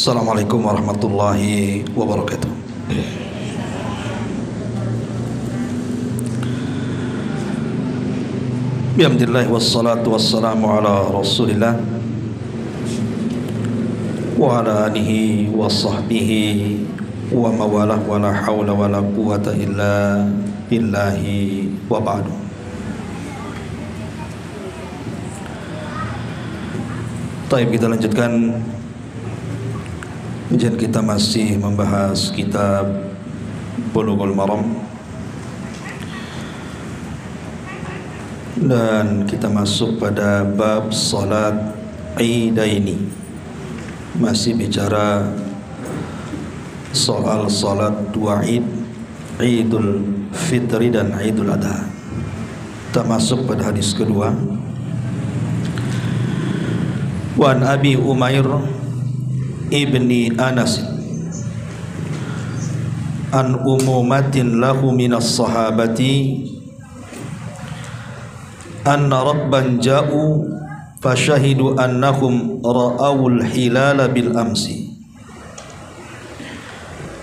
Assalamualaikum warahmatullahi wabarakatuh. Bismillah wassalatu wassalamu ala rasulillah wa ala alihi wa sahbihi wa mawalah wa la hawla wa la quwata illa billahi wa ba'du. Baik, kita lanjutkan. Kajian kita masih membahas kitab Bulughul Maram, dan kita masuk pada bab salat Idaini. Masih bicara soal salat dua Id, Idul Fitri dan Idul Adha. Kita masuk pada hadis kedua. Wa an Abi Umair ibni Anas an umumatin lahu minas sahabati anna rabban ja'u fashahidu annahum ra'awul hilala bil amsi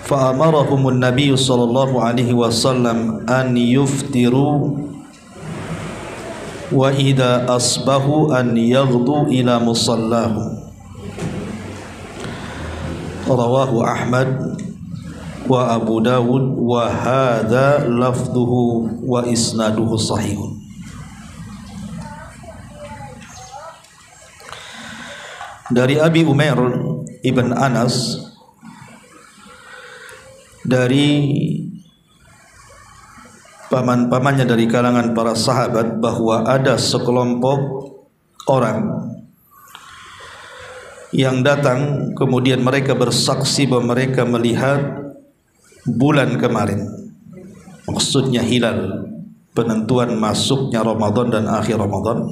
fa'amarahumun nabiyyu sallallahu alaihi wasallam an yuftiru wa idha asbahu an yaghdu ila musallahu. Rawahu Ahmad wa Abu Dawud wa hadha lafduhu wa isnaduhu sahihun. Dari Abi Umair ibn Anas, dari paman-pamannya dari kalangan para sahabat, bahwa ada sekelompok orang yang datang kemudian mereka bersaksi bahwa mereka melihat bulan kemarin, maksudnya hilal, penentuan masuknya Ramadan dan akhir Ramadan.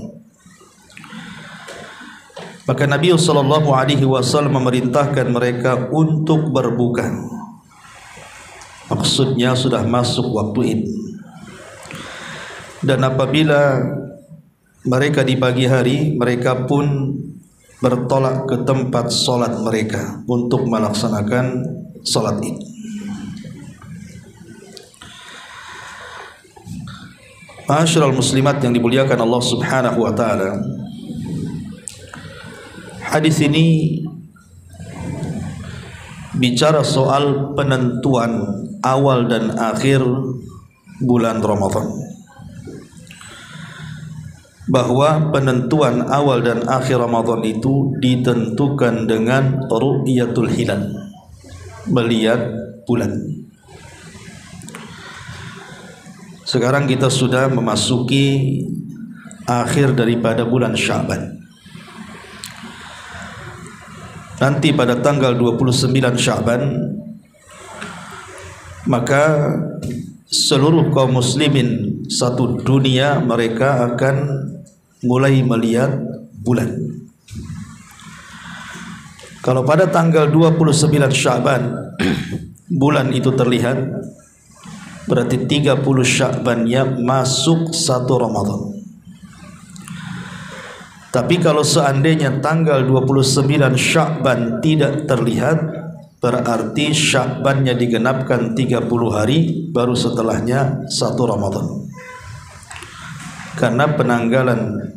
Maka Nabi sallallahu alaihi wasallam memerintahkan mereka untuk berbuka, maksudnya sudah masuk waktu Id. Dan apabila mereka di pagi hari, mereka pun bertolak ke tempat solat mereka untuk melaksanakan solat Id. Ma'asyiral muslimat yang dimuliakan Allah Subhanahu wa taala, hadis ini bicara soal penentuan awal dan akhir bulan Ramadan, bahwa penentuan awal dan akhir Ramadan itu ditentukan dengan ru'yatul hilal, melihat bulan. Sekarang kita sudah memasuki akhir daripada bulan Sya'ban. Nanti pada tanggal 29 Sya'ban, maka seluruh kaum muslimin satu dunia mereka akan mulai melihat bulan. Kalau pada tanggal 29 Sya'ban bulan itu terlihat, berarti 30 Sya'bannya masuk satu Ramadan. Tapi kalau seandainya tanggal 29 Sya'ban tidak terlihat, berarti Sya'bannya digenapkan 30 hari, baru setelahnya satu Ramadan. Karena penanggalan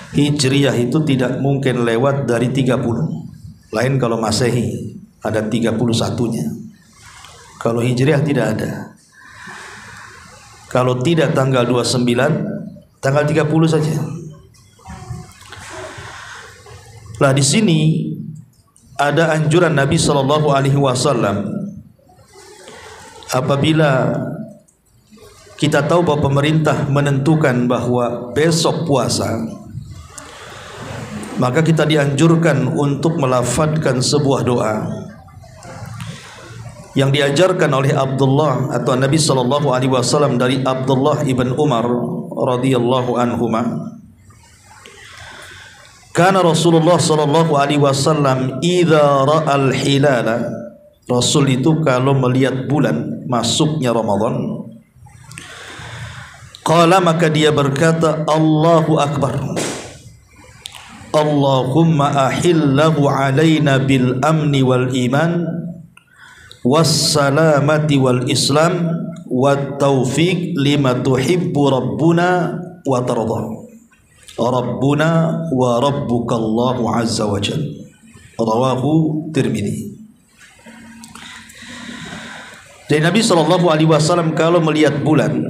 Hijriyah itu tidak mungkin lewat dari 30. Lain kalau Masehi ada 31-nya. Kalau Hijriyah tidak ada. Kalau tidak tanggal 29, tanggal 30 saja. Lah di sini ada anjuran Nabi sallallahu alaihi wasallam, apabila kita tahu bahwa pemerintah menentukan bahwa besok puasa, maka kita dianjurkan untuk melafadzkan sebuah doa yang diajarkan oleh Abdullah atau Nabi sallallahu alaihi wasallam dari Abdullah ibn Umar radhiyallahu anhuma. Kana Rasulullah sallallahu alaihi wasallam idza ra'al hilala, Rasul itu kalau melihat bulan masuknya Ramadan, qala, maka dia berkata Allahu Akbar. Allahumma ahillahu alaina bil amni wal iman was salamati wal islam wat taufiq lima tuhibbu rabbuna wa tarda. Rabbuna wa rabbukallahu azza wa jalla. Rawahu Tirmidzi. Dari Nabi SAW kalau melihat bulan,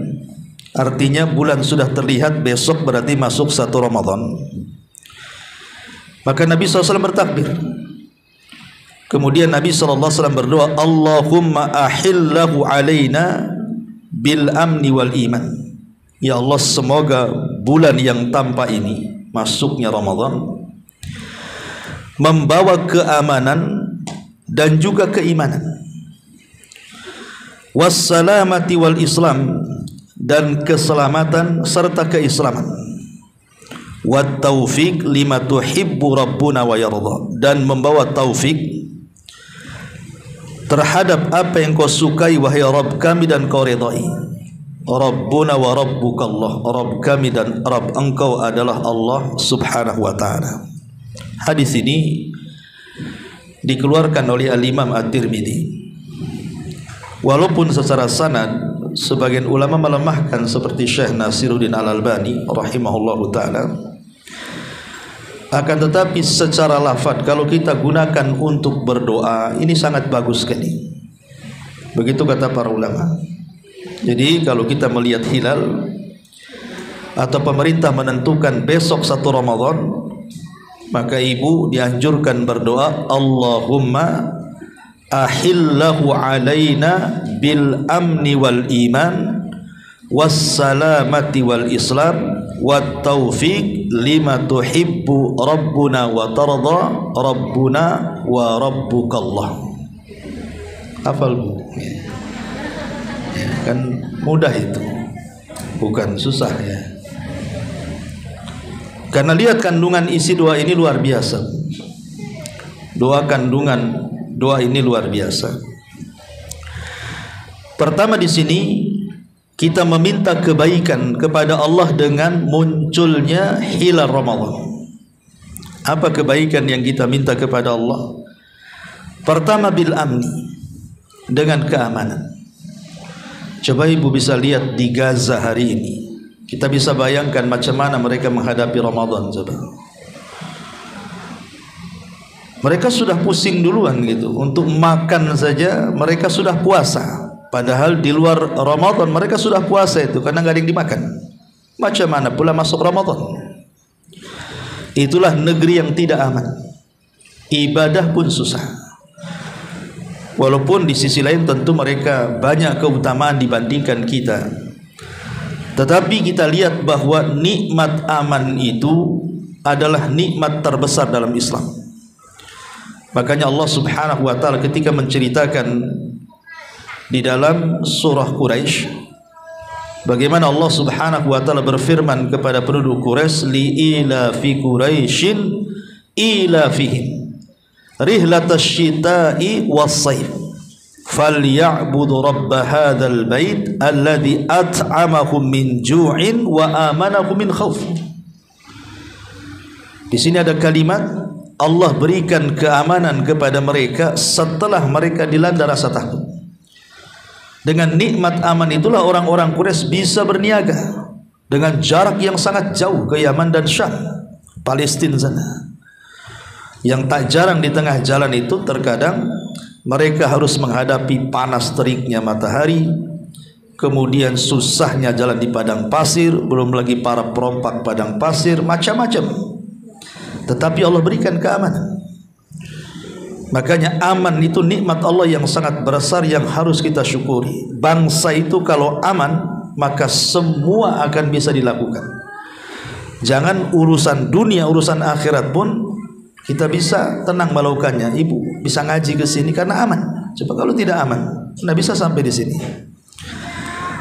artinya bulan sudah terlihat, besok berarti masuk 1 Ramadan, maka Nabi SAW bertakbir. Kemudian Nabi SAW berdoa, Allahumma ahillahu alaina bil amni wal iman. Ya Allah, semoga bulan yang tanpa ini, masuknya Ramadan, membawa keamanan dan juga keimanan. Wassalamati wal islam, dan keselamatan serta keislaman. Wat taufiq lima tuhibbu rabbuna wa yarda, dan membawa taufik terhadap apa yang kau sukai wahai Rabb kami dan kau ridai. Rabbuna wa rabbukallah, Rabb kami dan Rabb engkau adalah Allah subhanahu wa ta'ala. Hadis ini dikeluarkan oleh Al-Imam At-Tirmidzi. Walaupun secara sanad sebagian ulama melemahkan seperti Syekh Nasiruddin Al-Albani rahimahullahu ta'ala, akan tetapi secara lafaz kalau kita gunakan untuk berdoa ini sangat bagus sekali. Begitu kata para ulama. Jadi kalau kita melihat hilal atau pemerintah menentukan besok 1 Ramadan, maka ibu dianjurkan berdoa, Allahumma ahillahu alaina bil amni wal iman was salamati wal islam wat taufiq lima tuhibbu rabbuna wa tarda rabbuna wa rabbukallah. Hafal bu? Ya, kan mudah itu, bukan susah ya. Karena lihat kandungan isi doa ini luar biasa. Doa ini luar biasa. Pertama di sini kita meminta kebaikan kepada Allah dengan munculnya hilal Ramadan. Apa kebaikan yang kita minta kepada Allah? Pertama bil amni, dengan keamanan. Coba ibu bisa lihat di Gaza hari ini. Kita bisa bayangkan macam mana mereka menghadapi Ramadan. Coba. Mereka sudah pusing duluan gitu. Untuk makan saja mereka sudah puasa. Padahal di luar Ramadan mereka sudah puasa itu karena nggak ada yang dimakan. Macam mana pula masuk Ramadan? Itulah negeri yang tidak aman. Ibadah pun susah. Walaupun di sisi lain tentu mereka banyak keutamaan dibandingkan kita. Tetapi kita lihat bahwa nikmat aman itu adalah nikmat terbesar dalam Islam. Makanya Allah subhanahu wa ta'ala ketika menceritakan di dalam surah Quraisy, bagaimana Allah subhanahu wa ta'ala berfirman kepada penduduk Quraisy, li'ilafi Quraisyin ilafihim rihlatash syita'i was-sayf falya'budu rabb hadzal bait alladzi at'amahum min ju'in wa amanahum min khauf. Di sini ada kalimat Allah berikan keamanan kepada mereka setelah mereka dilanda rasa takut. Dengan nikmat aman itulah orang-orang Quraisy bisa berniaga dengan jarak yang sangat jauh ke Yaman dan Syam, Palestina sana. Yang tak jarang di tengah jalan itu terkadang mereka harus menghadapi panas teriknya matahari, kemudian susahnya jalan di padang pasir, belum lagi para perompak padang pasir, macam-macam. Tetapi Allah berikan keamanan. Makanya aman itu nikmat Allah yang sangat besar yang harus kita syukuri. Bangsa itu kalau aman maka semua akan bisa dilakukan. Jangan urusan dunia, urusan akhirat pun kita bisa tenang melakukannya. Ibu bisa ngaji ke sini karena aman. Coba kalau tidak aman, tidak bisa sampai di sini.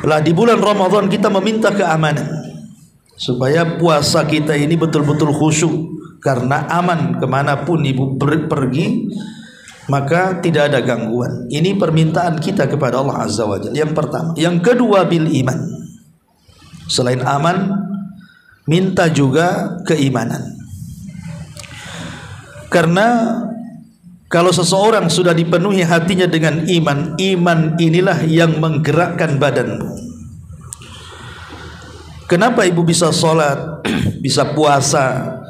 Lah di bulan Ramadan kita meminta keamanan supaya puasa kita ini betul-betul khusyuk. Karena aman kemanapun ibu pergi, maka tidak ada gangguan. Ini permintaan kita kepada Allah Azza wa Jalla. Yang pertama. Yang kedua bil iman. Selain aman, minta juga keimanan. Karena kalau seseorang sudah dipenuhi hatinya dengan iman, iman inilah yang menggerakkan badanmu. Kenapa ibu bisa sholat, bisa puasa,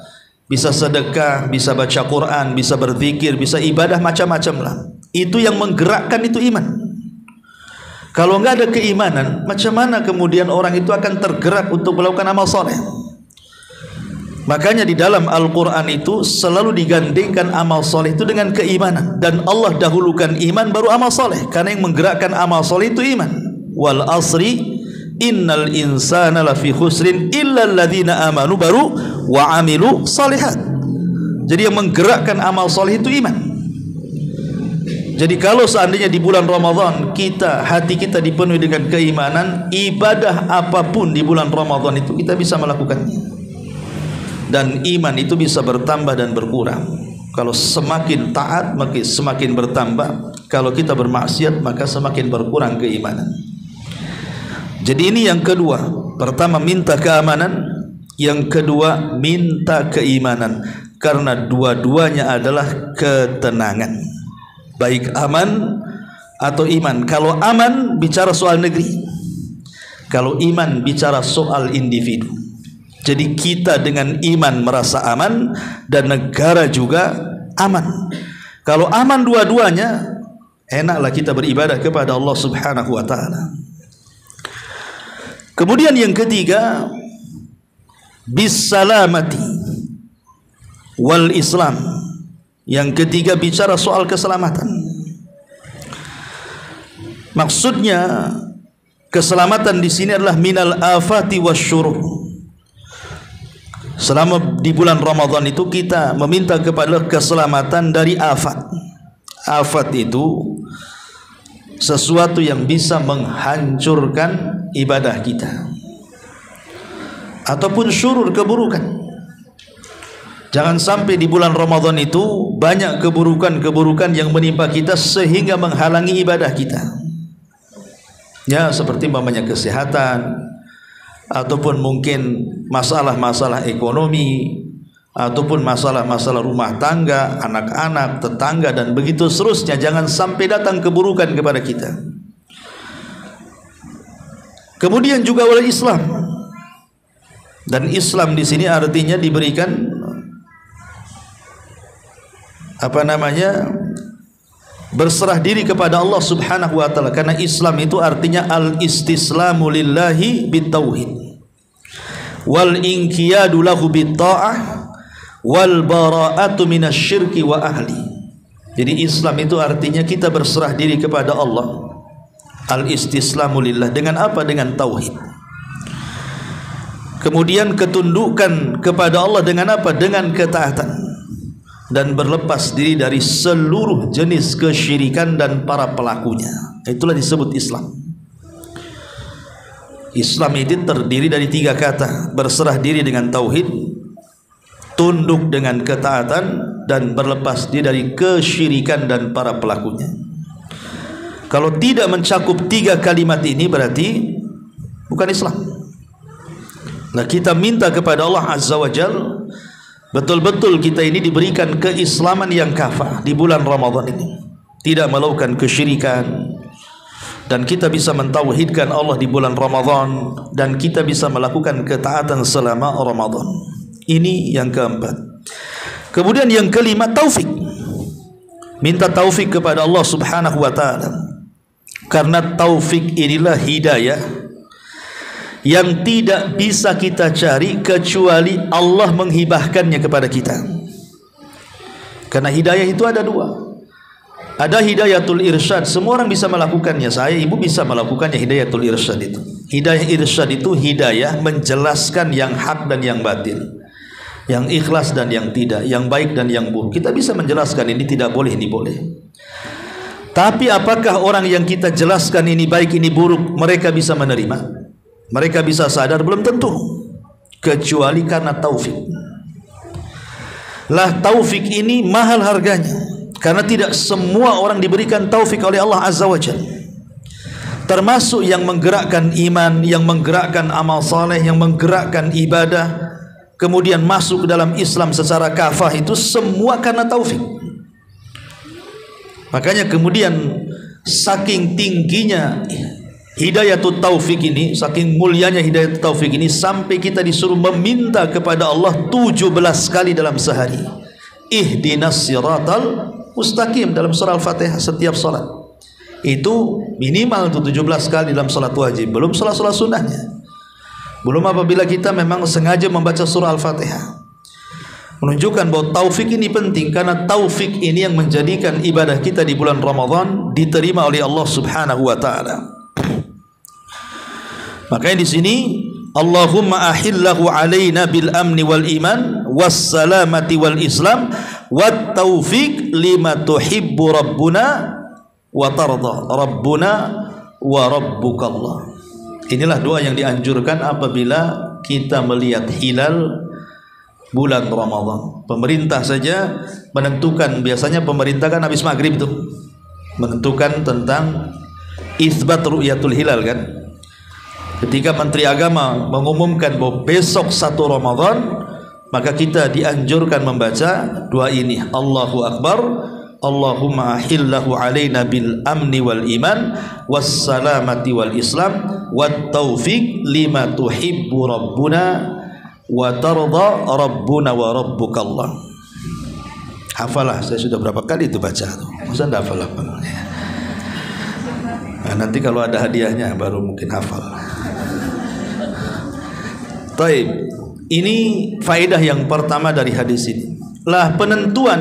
bisa sedekah, bisa baca Quran, bisa berzikir, bisa ibadah macam-macam lah. Itu yang menggerakkan itu iman. Kalau enggak ada keimanan, macam mana kemudian orang itu akan tergerak untuk melakukan amal soleh? Makanya di dalam Al-Quran itu selalu digandingkan amal soleh itu dengan keimanan. Dan Allah dahulukan iman baru amal soleh. Karena yang menggerakkan amal soleh itu iman. Wal asri innal insana lafi khusrin illa alladhina amanu baru wa amilu salihat. Jadi yang menggerakkan amal soleh itu iman. Jadi kalau seandainya di bulan Ramadan hati kita dipenuhi dengan keimanan, ibadah apapun di bulan Ramadan itu kita bisa melakukannya. Dan iman itu bisa bertambah dan berkurang. Kalau semakin taat maka semakin bertambah. Kalau kita bermaksiat maka semakin berkurang keimanan. Jadi ini yang kedua. Pertama minta keamanan, yang kedua minta keimanan. Karena dua-duanya adalah ketenangan. Baik aman atau iman. Kalau aman bicara soal negeri, kalau iman bicara soal individu. Jadi kita dengan iman merasa aman dan negara juga aman. Kalau aman dua-duanya, enaklah kita beribadah kepada Allah Subhanahu wa taala. Kemudian yang ketiga, bisalamati wal Islam. Yang ketiga bicara soal keselamatan. Maksudnya keselamatan di sini adalah minal afati wasyurur. Selama di bulan Ramadan itu kita meminta kepada keselamatan dari afat. Afat itu sesuatu yang bisa menghancurkan ibadah kita, ataupun syurur, keburukan. Jangan sampai di bulan Ramadan itu banyak keburukan-keburukan yang menimpa kita sehingga menghalangi ibadah kita. Ya, seperti umpamanya kesehatan, ataupun mungkin masalah-masalah ekonomi, ataupun masalah-masalah rumah tangga, anak-anak, tetangga, dan begitu seterusnya. Jangan sampai datang keburukan kepada kita. Kemudian juga oleh Islam. Dan Islam di sini artinya diberikan berserah diri kepada Allah Subhanahu wa taala. Karena Islam itu artinya al-istislamu lillahi bitauhid wal inqiyadu lahu bitta'ah wal bara'atu minasyirki wa ahli. Jadi Islam itu artinya kita berserah diri kepada Allah. Al-istislamu lillah dengan apa? Dengan tauhid. Kemudian ketundukan kepada Allah dengan apa? Dengan ketaatan. Dan berlepas diri dari seluruh jenis kesyirikan dan para pelakunya. Itulah disebut Islam. Islam itu terdiri dari 3 kata: berserah diri dengan tauhid, tunduk dengan ketaatan, dan berlepas diri dari kesyirikan dan para pelakunya. Kalau tidak mencakup 3 kalimat ini berarti bukan Islam. Nah, kita minta kepada Allah Azza wa Jalla betul-betul kita ini diberikan keislaman yang kafah di bulan Ramadan ini. Tidak melakukan kesyirikan, dan kita bisa mentauhidkan Allah di bulan Ramadan, dan kita bisa melakukan ketaatan selama Ramadan. Ini yang keempat. Kemudian yang kelima, taufik. Minta taufik kepada Allah Subhanahu wa taala. Karena taufik inilah hidayah yang tidak bisa kita cari kecuali Allah menghibahkannya kepada kita. Karena hidayah itu ada 2. Ada hidayatul irsyad, semua orang bisa melakukannya. Saya, ibu bisa melakukannya hidayatul irsyad itu. Hidayah irsyad itu hidayah menjelaskan yang hak dan yang batil, yang ikhlas dan yang tidak, yang baik dan yang buruk. Kita bisa menjelaskan ini tidak boleh, ini boleh. Tapi apakah orang yang kita jelaskan ini baik, ini buruk, mereka bisa menerima? Mereka bisa sadar? Belum tentu. Kecuali karena taufik. Lah, taufik ini mahal harganya. Karena tidak semua orang diberikan taufik oleh Allah Azza wa Jalla. Termasuk yang menggerakkan iman, yang menggerakkan amal saleh, yang menggerakkan ibadah, kemudian masuk ke dalam Islam secara kafah itu semua karena taufik. Makanya kemudian saking tingginya hidayatut taufik ini, saking mulianya hidayatut taufik ini, sampai kita disuruh meminta kepada Allah 17 kali dalam sehari. Ihdinas siratal mustaqim dalam surah Al-Fatihah setiap salat. Itu minimal itu 17 kali dalam salat wajib, belum salat-salat sunnahnya. Belum apabila kita memang sengaja membaca surah Al-Fatihah. Menunjukkan bahwa taufik ini penting, karena taufik ini yang menjadikan ibadah kita di bulan Ramadan diterima oleh Allah Subhanahu wa taala. Makanya di sini Allahumma ahillahu alaina bil amni wal iman was salamati wal islam wat taufiq lima tuhibbu rabbuna wa tarda rabbuna wa rabbukallah. Inilah doa yang dianjurkan apabila kita melihat hilal bulan Ramadan. Pemerintah saja menentukan, biasanya pemerintah kan habis maghrib itu menentukan tentang isbat ru'yatul hilal kan. Ketika Menteri Agama mengumumkan bahwa besok 1 Ramadan, maka kita dianjurkan membaca doa ini. Allahu Akbar, Allahumma ahillahu alaina bil amni wal iman was salamati wal islam wat taufiq lima tuhibbu rabbuna wa tarda rabbuna wa rabbukallah. Hafalah, saya sudah berapa kali itu baca tuh. Masa enggak hafal apa? Nah, nanti kalau ada hadiahnya baru mungkin hafal. Baik, ini faedah yang pertama dari hadis ini. Lah, penentuan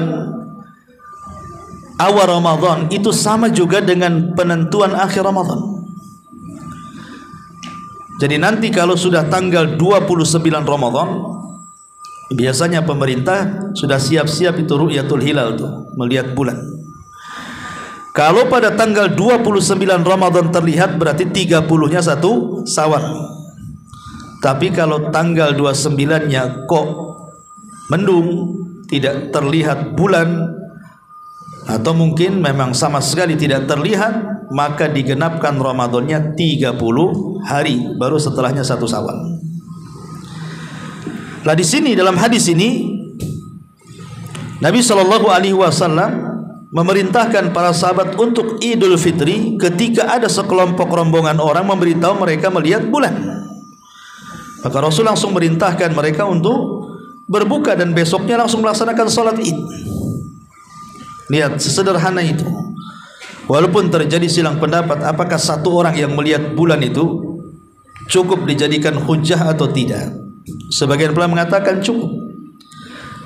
awal Ramadan itu sama juga dengan penentuan akhir Ramadan. Jadi nanti kalau sudah tanggal 29 Ramadan, biasanya pemerintah sudah siap-siap itu ru'yatul hilal tuh, melihat bulan. Kalau pada tanggal 29 Ramadan terlihat, berarti 30-nya 1 Syawal. Tapi kalau tanggal 29-nya kok mendung, tidak terlihat bulan, atau mungkin memang sama sekali tidak terlihat, maka digenapkan Ramadannya 30 hari, baru setelahnya 1 Syawal. Lah di sini dalam hadis ini Nabi SAW memerintahkan para sahabat untuk Idul Fitri ketika ada sekelompok rombongan orang memberitahu mereka melihat bulan. Maka Rasul langsung merintahkan mereka untuk berbuka dan besoknya langsung melaksanakan sholat Id. Lihat, sesederhana itu. Walaupun terjadi silang pendapat apakah satu orang yang melihat bulan itu cukup dijadikan hujjah atau tidak. Sebagian pula mengatakan cukup.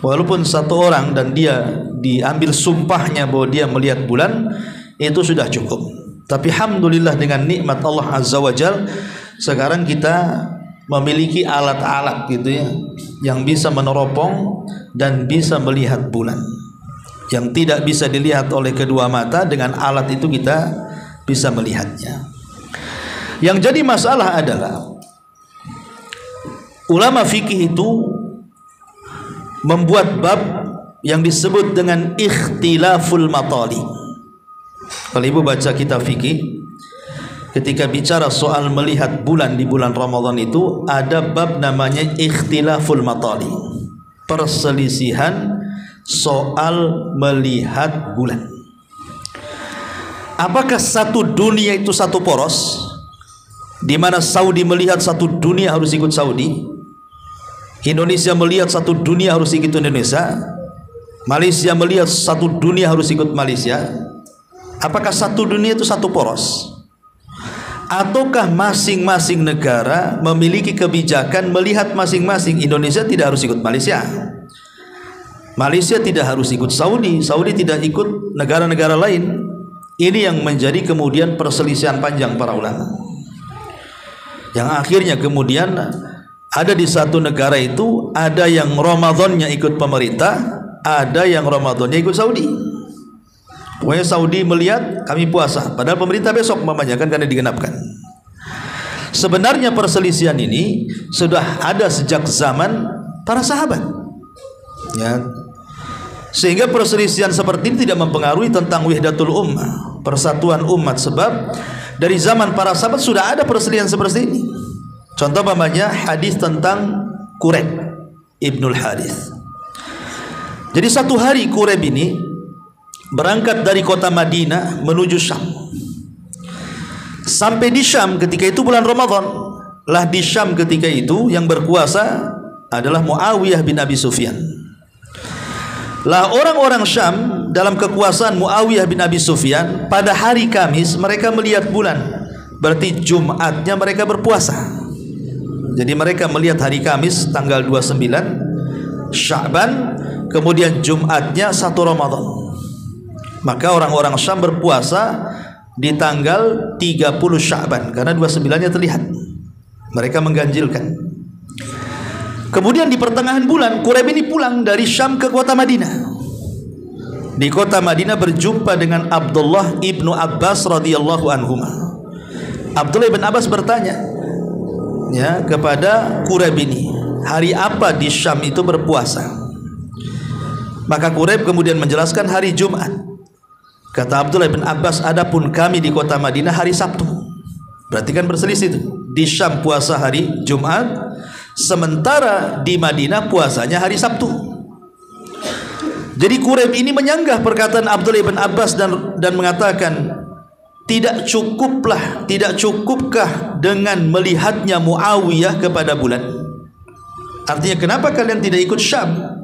Walaupun satu orang dan dia diambil sumpahnya bahwa dia melihat bulan, itu sudah cukup. Tapi alhamdulillah dengan nikmat Allah Azza wa Jal, sekarang kita memiliki alat-alat gitu ya, yang bisa meneropong dan bisa melihat bulan. Yang tidak bisa dilihat oleh kedua mata, dengan alat itu kita bisa melihatnya. Yang jadi masalah adalah ulama fikih itu membuat bab yang disebut dengan ikhtilaful matali. Kalau ibu baca kitab fikih, ketika bicara soal melihat bulan di bulan Ramadan itu ada bab namanya ikhtilaful matali, perselisihan soal melihat bulan. Apakah satu dunia itu satu poros, di mana Saudi melihat satu dunia harus ikut Saudi, Indonesia melihat satu dunia harus ikut Indonesia, Malaysia melihat satu dunia harus ikut Malaysia? Apakah satu dunia itu satu poros? Ataukah masing-masing negara memiliki kebijakan melihat masing-masing? Indonesia tidak harus ikut Malaysia, Malaysia tidak harus ikut Saudi, Saudi tidak ikut negara-negara lain. Ini yang menjadi kemudian perselisihan panjang para ulama, yang akhirnya kemudian ada di satu negara itu ada yang Ramadannya ikut pemerintah, ada yang Ramadannya ikut Saudi. Pokoknya Saudi melihat kami puasa, padahal pemerintah besok memanjakan karena digenapkan. Sebenarnya perselisihan ini sudah ada sejak zaman para sahabat, ya. Sehingga perselisihan seperti ini tidak mempengaruhi tentang wahdatul ummah, persatuan umat, sebab dari zaman para sahabat sudah ada perselisihan seperti ini. Contoh umpamanya hadis tentang kurek. ibnul Harith. Jadi satu hari Quraib ini berangkat dari kota Madinah menuju Syam. Sampai di Syam ketika itu bulan Ramadan. Lah di Syam ketika itu yang berkuasa adalah Muawiyah bin Abi Sufyan. Lah orang-orang Syam dalam kekuasaan Muawiyah bin Abi Sufyan pada hari Kamis mereka melihat bulan. Berarti Jumatnya mereka berpuasa. Jadi mereka melihat hari Kamis tanggal 29 Sya'ban, kemudian Jumatnya 1 Ramadan. Maka orang-orang Syam berpuasa di tanggal 30 Sya'ban karena 29-nya terlihat. Mereka mengganjilkan. Kemudian di pertengahan bulan Quraib ini pulang dari Syam ke kota Madinah. Di kota Madinah berjumpa dengan Abdullah ibnu Abbas radhiyallahu anhuma. Abdullah ibn Abbas bertanya ya kepada Quraib ini, hari apa di Syam itu berpuasa? Maka Quraib kemudian menjelaskan hari Jumat. Kata Abdullah bin Abbas, adapun kami di kota Madinah hari Sabtu. Berarti kan berselisih itu. Di Syam puasa hari Jumat, sementara di Madinah puasanya hari Sabtu. Jadi Quraib ini menyanggah perkataan Abdullah bin Abbas dan mengatakan, tidak cukupkah dengan melihatnya Muawiyah kepada bulan? Artinya kenapa kalian tidak ikut Syam?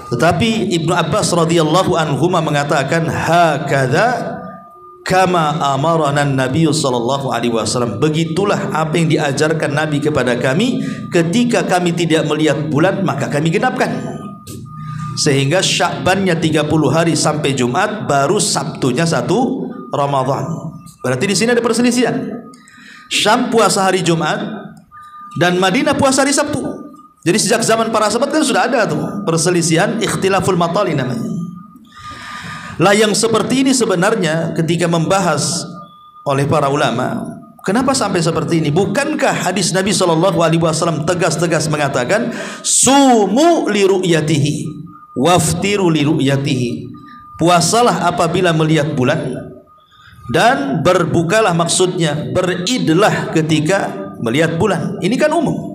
Tetapi Ibnu Abbas radhiyallahu anhuma mengatakan, hakadha kama amarana Nabi sallallahu alaihi wasallam. Begitulah apa yang diajarkan Nabi kepada kami, ketika kami tidak melihat bulan maka kami genapkan. Sehingga Sya'bannya 30 hari sampai Jumat, baru Sabtunya 1 Ramadan. Berarti di sini ada perselisihan. Syam puasa hari Jumat dan Madinah puasa hari Sabtu. Jadi sejak zaman para sahabat kan sudah ada tuh perselisihan, ikhtilaful matali namanya. Lah yang seperti ini sebenarnya ketika membahas oleh para ulama, kenapa sampai seperti ini? Bukankah hadis Nabi SAW tegas-tegas mengatakan, sumu li ru'yatihi waftiru li ru'yatihi. Puasalah apabila melihat bulan dan berbukalah, maksudnya beridlah ketika melihat bulan. Ini kan umum.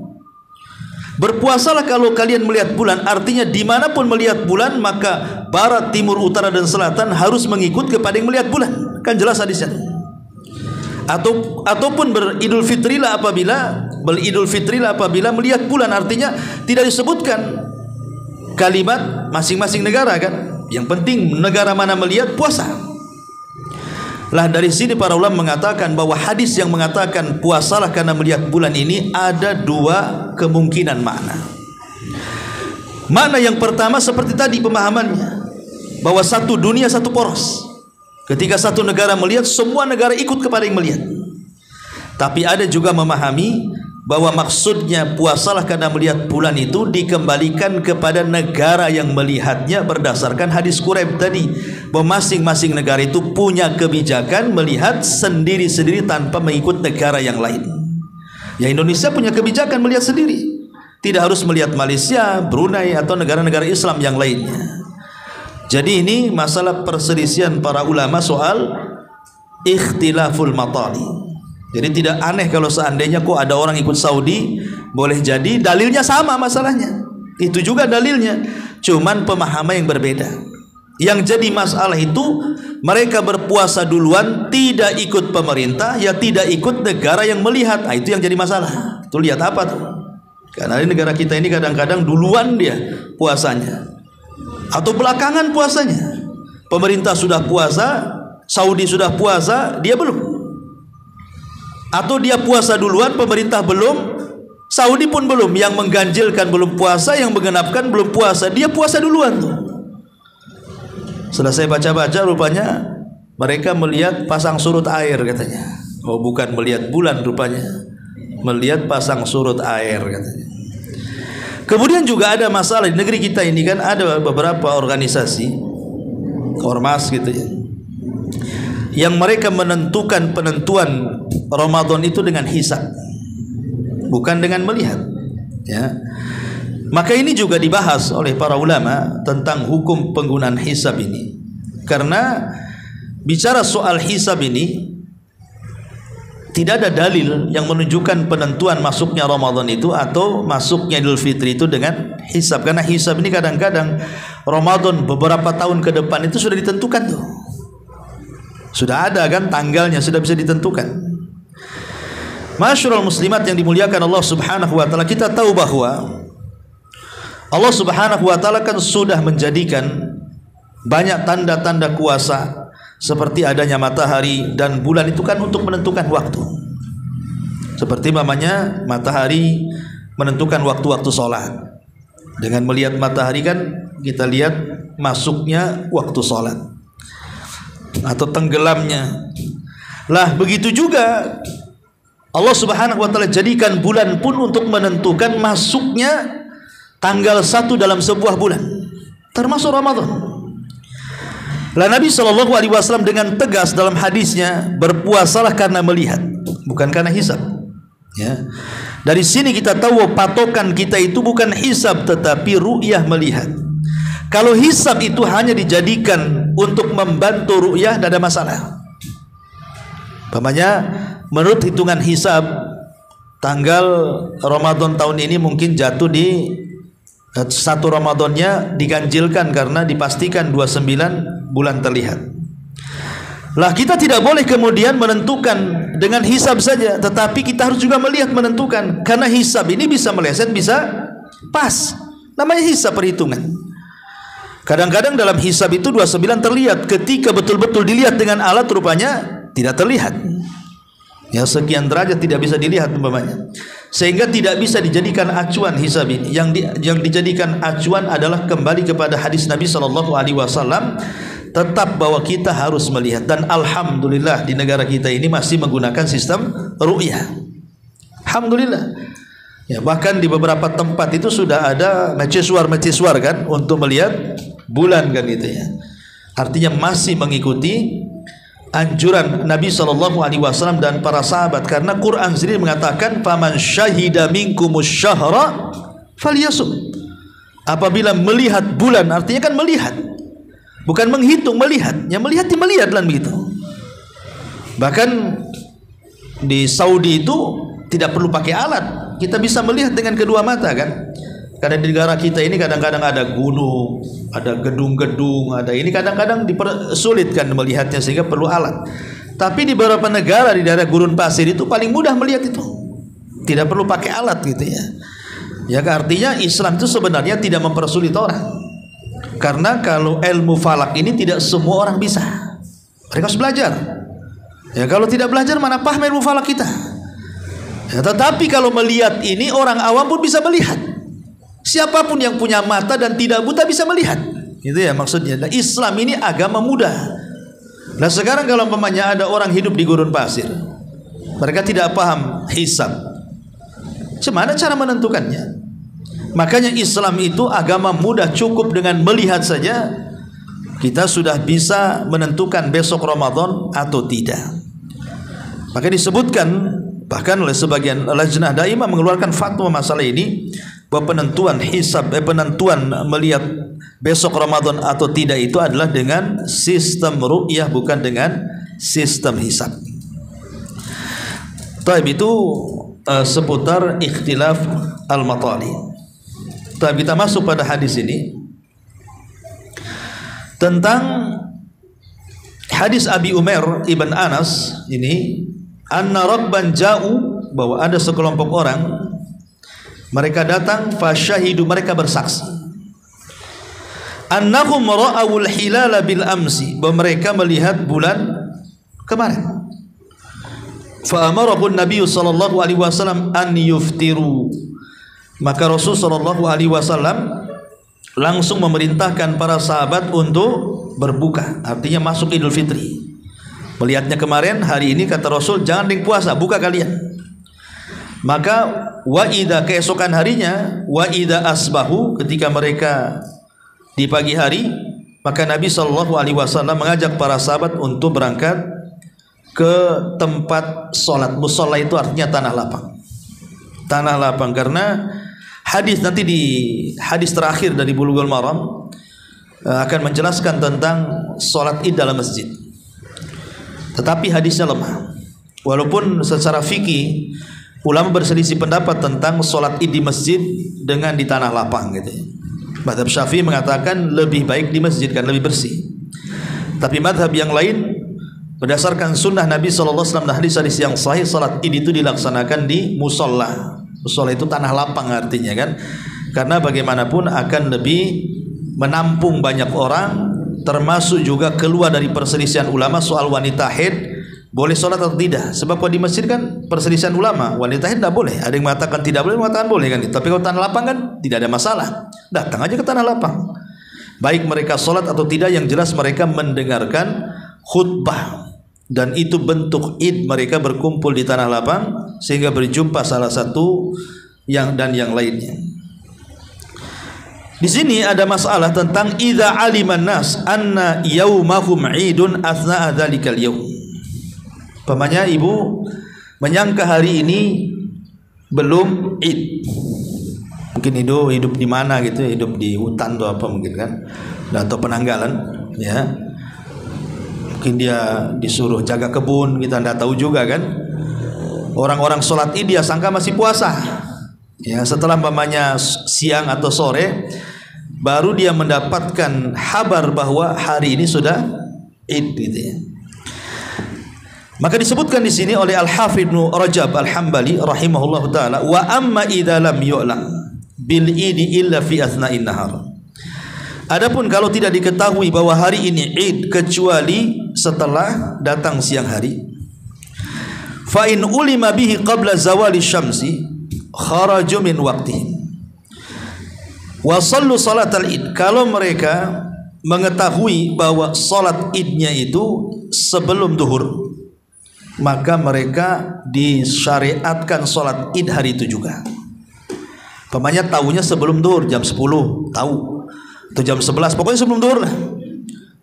Berpuasalah kalau kalian melihat bulan, artinya dimanapun melihat bulan maka barat, timur, utara dan selatan harus mengikut kepada yang melihat bulan. Kan jelas hadisnya. Ataupun beridul fitrilah apabila melihat bulan, artinya tidak disebutkan kalimat masing-masing negara kan. Yang penting negara mana melihat puasa. Lah dari sini para ulama mengatakan bahwa hadis yang mengatakan puasalah karena melihat bulan ini ada dua kemungkinan makna. Makna yang pertama seperti tadi pemahamannya, bahwa satu dunia satu poros. Ketika satu negara melihat, semua negara ikut kepada yang melihat. Tapi ada juga memahami bahwa maksudnya puasalah karena melihat bulan itu dikembalikan kepada negara yang melihatnya berdasarkan hadis Quraib tadi, bahwa masing-masing negara itu punya kebijakan melihat sendiri-sendiri tanpa mengikut negara yang lain. Ya, Indonesia punya kebijakan melihat sendiri, tidak harus melihat Malaysia, Brunei atau negara-negara Islam yang lainnya. Jadi ini masalah perselisihan para ulama soal ikhtilaful matali. Jadi tidak aneh kalau seandainya kok ada orang ikut Saudi, boleh jadi dalilnya sama masalahnya. Itu juga dalilnya, cuman pemahaman yang berbeda. Yang jadi masalah itu mereka berpuasa duluan, tidak ikut pemerintah, ya tidak ikut negara yang melihat. Nah, itu yang jadi masalah. Itu lihat apa tuh? Karena di negara kita ini kadang-kadang duluan dia puasanya, atau belakangan puasanya. Pemerintah sudah puasa, Saudi sudah puasa, dia belum. Atau dia puasa duluan, pemerintah belum, Saudi pun belum. Yang mengganjilkan belum puasa, yang menggenapkan belum puasa, dia puasa duluan tuh. Setelah saya baca-baca, rupanya mereka melihat pasang surut air katanya. Oh, bukan melihat bulan rupanya, melihat pasang surut air katanya. Kemudian juga ada masalah di negeri kita ini kan, ada beberapa organisasi ormas gitu ya, yang mereka menentukan penentuan Ramadan itu dengan hisab, bukan dengan melihat ya. Maka ini juga dibahas oleh para ulama tentang hukum penggunaan hisab ini. Karena bicara soal hisab ini, tidak ada dalil yang menunjukkan penentuan masuknya Ramadan itu atau masuknya Idul Fitri itu dengan hisab. Karena hisab ini kadang-kadang Ramadan beberapa tahun ke depan itu sudah ditentukan tuh. Sudah ada kan tanggalnya, sudah bisa ditentukan. Masyarul muslimat yang dimuliakan Allah Subhanahu wa taala, kita tahu bahwa Allah Subhanahu wa taala kan sudah menjadikan banyak tanda-tanda kuasa seperti adanya matahari dan bulan itu kan untuk menentukan waktu. Seperti namanya matahari menentukan waktu-waktu sholat. Dengan melihat matahari kan kita lihat masuknya waktu sholat atau tenggelamnya. Lah begitu juga Allah Subhanahu wa taala jadikan bulan pun untuk menentukan masuknya tanggal 1 dalam sebuah bulan, termasuk Ramadan. Lah Nabi SAW dengan tegas dalam hadisnya, berpuasalah karena melihat, bukan karena hisab. Ya. Dari sini kita tahu patokan kita itu bukan hisab tetapi ru'yah, melihat. Kalau hisab itu hanya dijadikan untuk membantu ru'yah, tidak ada masalah. Umpamanya menurut hitungan hisab tanggal Ramadan tahun ini mungkin jatuh di 1 Ramadannya diganjilkan karena dipastikan 29 bulan terlihat. Lah kita tidak boleh kemudian menentukan dengan hisab saja, tetapi kita harus juga melihat, menentukan. Karena hisab ini bisa meleset, bisa pas. Namanya hisab, perhitungan. Kadang-kadang dalam hisab itu 29 terlihat, ketika betul-betul dilihat dengan alat rupanya tidak terlihat. Ya, sekian derajat tidak bisa dilihat umpamanya. Sehingga tidak bisa dijadikan acuan hisab ini. Yang dijadikan acuan adalah kembali kepada hadis Nabi SAW, tetap bahwa kita harus melihat. Dan alhamdulillah di negara kita ini masih menggunakan sistem ru'yah. Alhamdulillah. Ya, bahkan di beberapa tempat itu sudah ada mercusuar kan untuk melihat bulan kan itu ya. Artinya masih mengikuti anjuran Nabi SAW dan para sahabat, karena Quran sendiri mengatakan faman syahida minkumus syahra falyasum. Apabila melihat bulan, artinya kan melihat, bukan menghitung, melihat. Yang melihat melihat lan begitu. Bahkan di Saudi itu tidak perlu pakai alat, kita bisa melihat dengan kedua mata kan. Karena di negara kita ini kadang-kadang ada gunung, ada gedung-gedung, ada ini kadang-kadang dipersulitkan melihatnya sehingga perlu alat. Tapi di beberapa negara di daerah gurun pasir itu paling mudah melihat itu, tidak perlu pakai alat gitu ya. Ya artinya Islam itu sebenarnya tidak mempersulit orang. Karena kalau ilmu falak ini tidak semua orang bisa. Mereka harus belajar. Ya kalau tidak belajar mana paham ilmu falak kita. Ya, tetapi kalau melihat ini orang awam pun bisa melihat. Siapapun yang punya mata dan tidak buta bisa melihat. Itu ya maksudnya. Nah, Islam ini agama mudah. Nah sekarang kalau umpamanya ada orang hidup di gurun pasir, mereka tidak paham hisab, bagaimana cara menentukannya? Makanya Islam itu agama mudah, cukup dengan melihat saja kita sudah bisa menentukan besok Ramadan atau tidak. Maka disebutkan bahkan oleh sebagian lajnah daimah mengeluarkan fatwa masalah ini, bahwa penentuan hisab, penentuan melihat besok Ramadan atau tidak itu adalah dengan sistem ru'yah, bukan dengan sistem hisab. Taib itu seputar ikhtilaf al-matali. Taib kita masuk pada hadis ini tentang hadis Abi Umair ibn Anas ini, anna rakban ja'u, bahwa ada sekelompok orang mereka datang, fasyahidu, mereka bersaksi, annahum ra'awul hilala bil amsi, bahwa mereka melihat bulan kemarin. Fa amarahu Nabi sallallahu alaihi wasallam an yuftiru, maka Rasul sallallahu alaihi wasallam langsung memerintahkan para sahabat untuk berbuka, artinya masuk Idul Fitri. Melihatnya kemarin, hari ini kata Rasul jangan puasa, buka kalian. Maka wa idza, keesokan harinya, wa idza asbahu, ketika mereka di pagi hari, maka Nabi sallallahu alaihi wasallam mengajak para sahabat untuk berangkat ke tempat sholat. Musholla itu artinya tanah lapang. Tanah lapang, karena hadis nanti di hadis terakhir dari Bulughul Maram akan menjelaskan tentang sholat id dalam masjid. Tetapi hadisnya lemah. Walaupun secara fikih ulama berselisih pendapat tentang sholat id di masjid dengan di tanah lapang gitu. Mazhab Syafi'i mengatakan lebih baik di masjid kan lebih bersih. Tapi mazhab yang lain berdasarkan sunnah Nabi SAW dan hadis-hadis yang sahih, sholat id itu dilaksanakan di musola. Musola itu tanah lapang artinya kan, karena bagaimanapun akan lebih menampung banyak orang, termasuk juga keluar dari perselisihan ulama soal wanita haid boleh sholat atau tidak. Sebab kalau di masjid kan perselisihan ulama, wanita haid tidak boleh. Ada yang mengatakan tidak boleh, mengatakan boleh kan. Tapi kalau tanah lapang kan tidak ada masalah. Datang aja ke tanah lapang. Baik mereka sholat atau tidak, yang jelas mereka mendengarkan khutbah. Dan itu bentuk id, mereka berkumpul di tanah lapang sehingga berjumpa salah satu yang lainnya. Di sini ada masalah tentang idza aliman nas anna yaumahum idun athna'a dzalikal yaum. Pamannya ibu menyangka hari ini belum id. Mungkin hidup di mana gitu, hidup di hutan atau apa mungkin kan, atau penanggalan ya. Mungkin dia disuruh jaga kebun, kita tidak tahu juga kan. Orang-orang sholat id dia sangka masih puasa. Ya, setelah pamannya siang atau sore baru dia mendapatkan kabar bahwa hari ini sudah id gitu ya. Maka disebutkan di sini oleh Al-Hafidz Ibnu Rajab Al-Hambali rahimahullahu taala, wa amma idza lam yu'lam bil idi illa fi athna'in nahar. Adapun kalau tidak diketahui bahwa hari ini id kecuali setelah datang siang hari, fa in ulima bihi qabla zawali syamsi kharaju min waqtihi wa sallu salatal id. Kalau mereka mengetahui bahwa salat idnya itu sebelum duhur, maka mereka disyariatkan sholat id hari itu juga. Pamannya tahunya sebelum duhur, jam 10 tahu, atau jam 11, pokoknya sebelum duhur lah,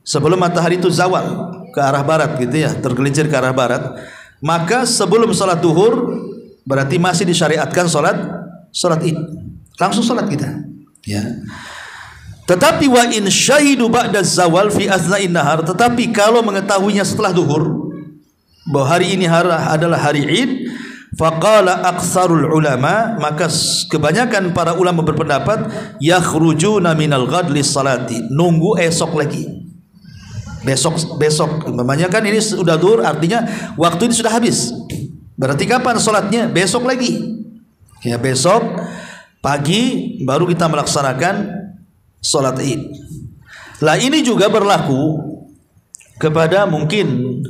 sebelum matahari itu zawal ke arah barat gitu ya, tergelincir ke arah barat. Maka sebelum sholat duhur berarti masih disyariatkan sholat id, langsung sholat kita ya. Tetapi wa in syahidu ba'da zawal fi athna'in nahar, tetapi kalau mengetahuinya setelah duhur bahwa hari ini adalah hari id, faqala aktsarul ulama, maka kebanyakan para ulama berpendapat yakhrujuna minal ghad lis salati, nunggu esok lagi, besok namanya kan ini sudah duhur, artinya waktu ini sudah habis, berarti kapan sholatnya? Besok lagi ya, besok pagi baru kita melaksanakan sholat id. Lah ini juga berlaku kepada, mungkin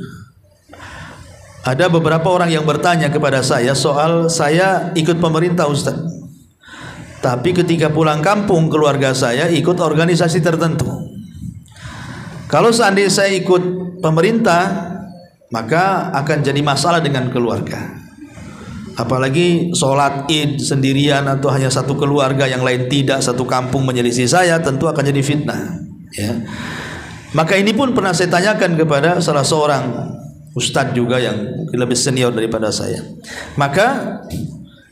ada beberapa orang yang bertanya kepada saya soal saya ikut pemerintah Ustaz, tapi ketika pulang kampung keluarga saya ikut organisasi tertentu. Kalau seandainya saya ikut pemerintah, maka akan jadi masalah dengan keluarga. Apalagi sholat id sendirian atau hanya satu keluarga, yang lain tidak, satu kampung menyelisih saya, tentu akan jadi fitnah ya. Maka ini pun pernah saya tanyakan kepada salah seorang ustadz juga yang lebih senior daripada saya. Maka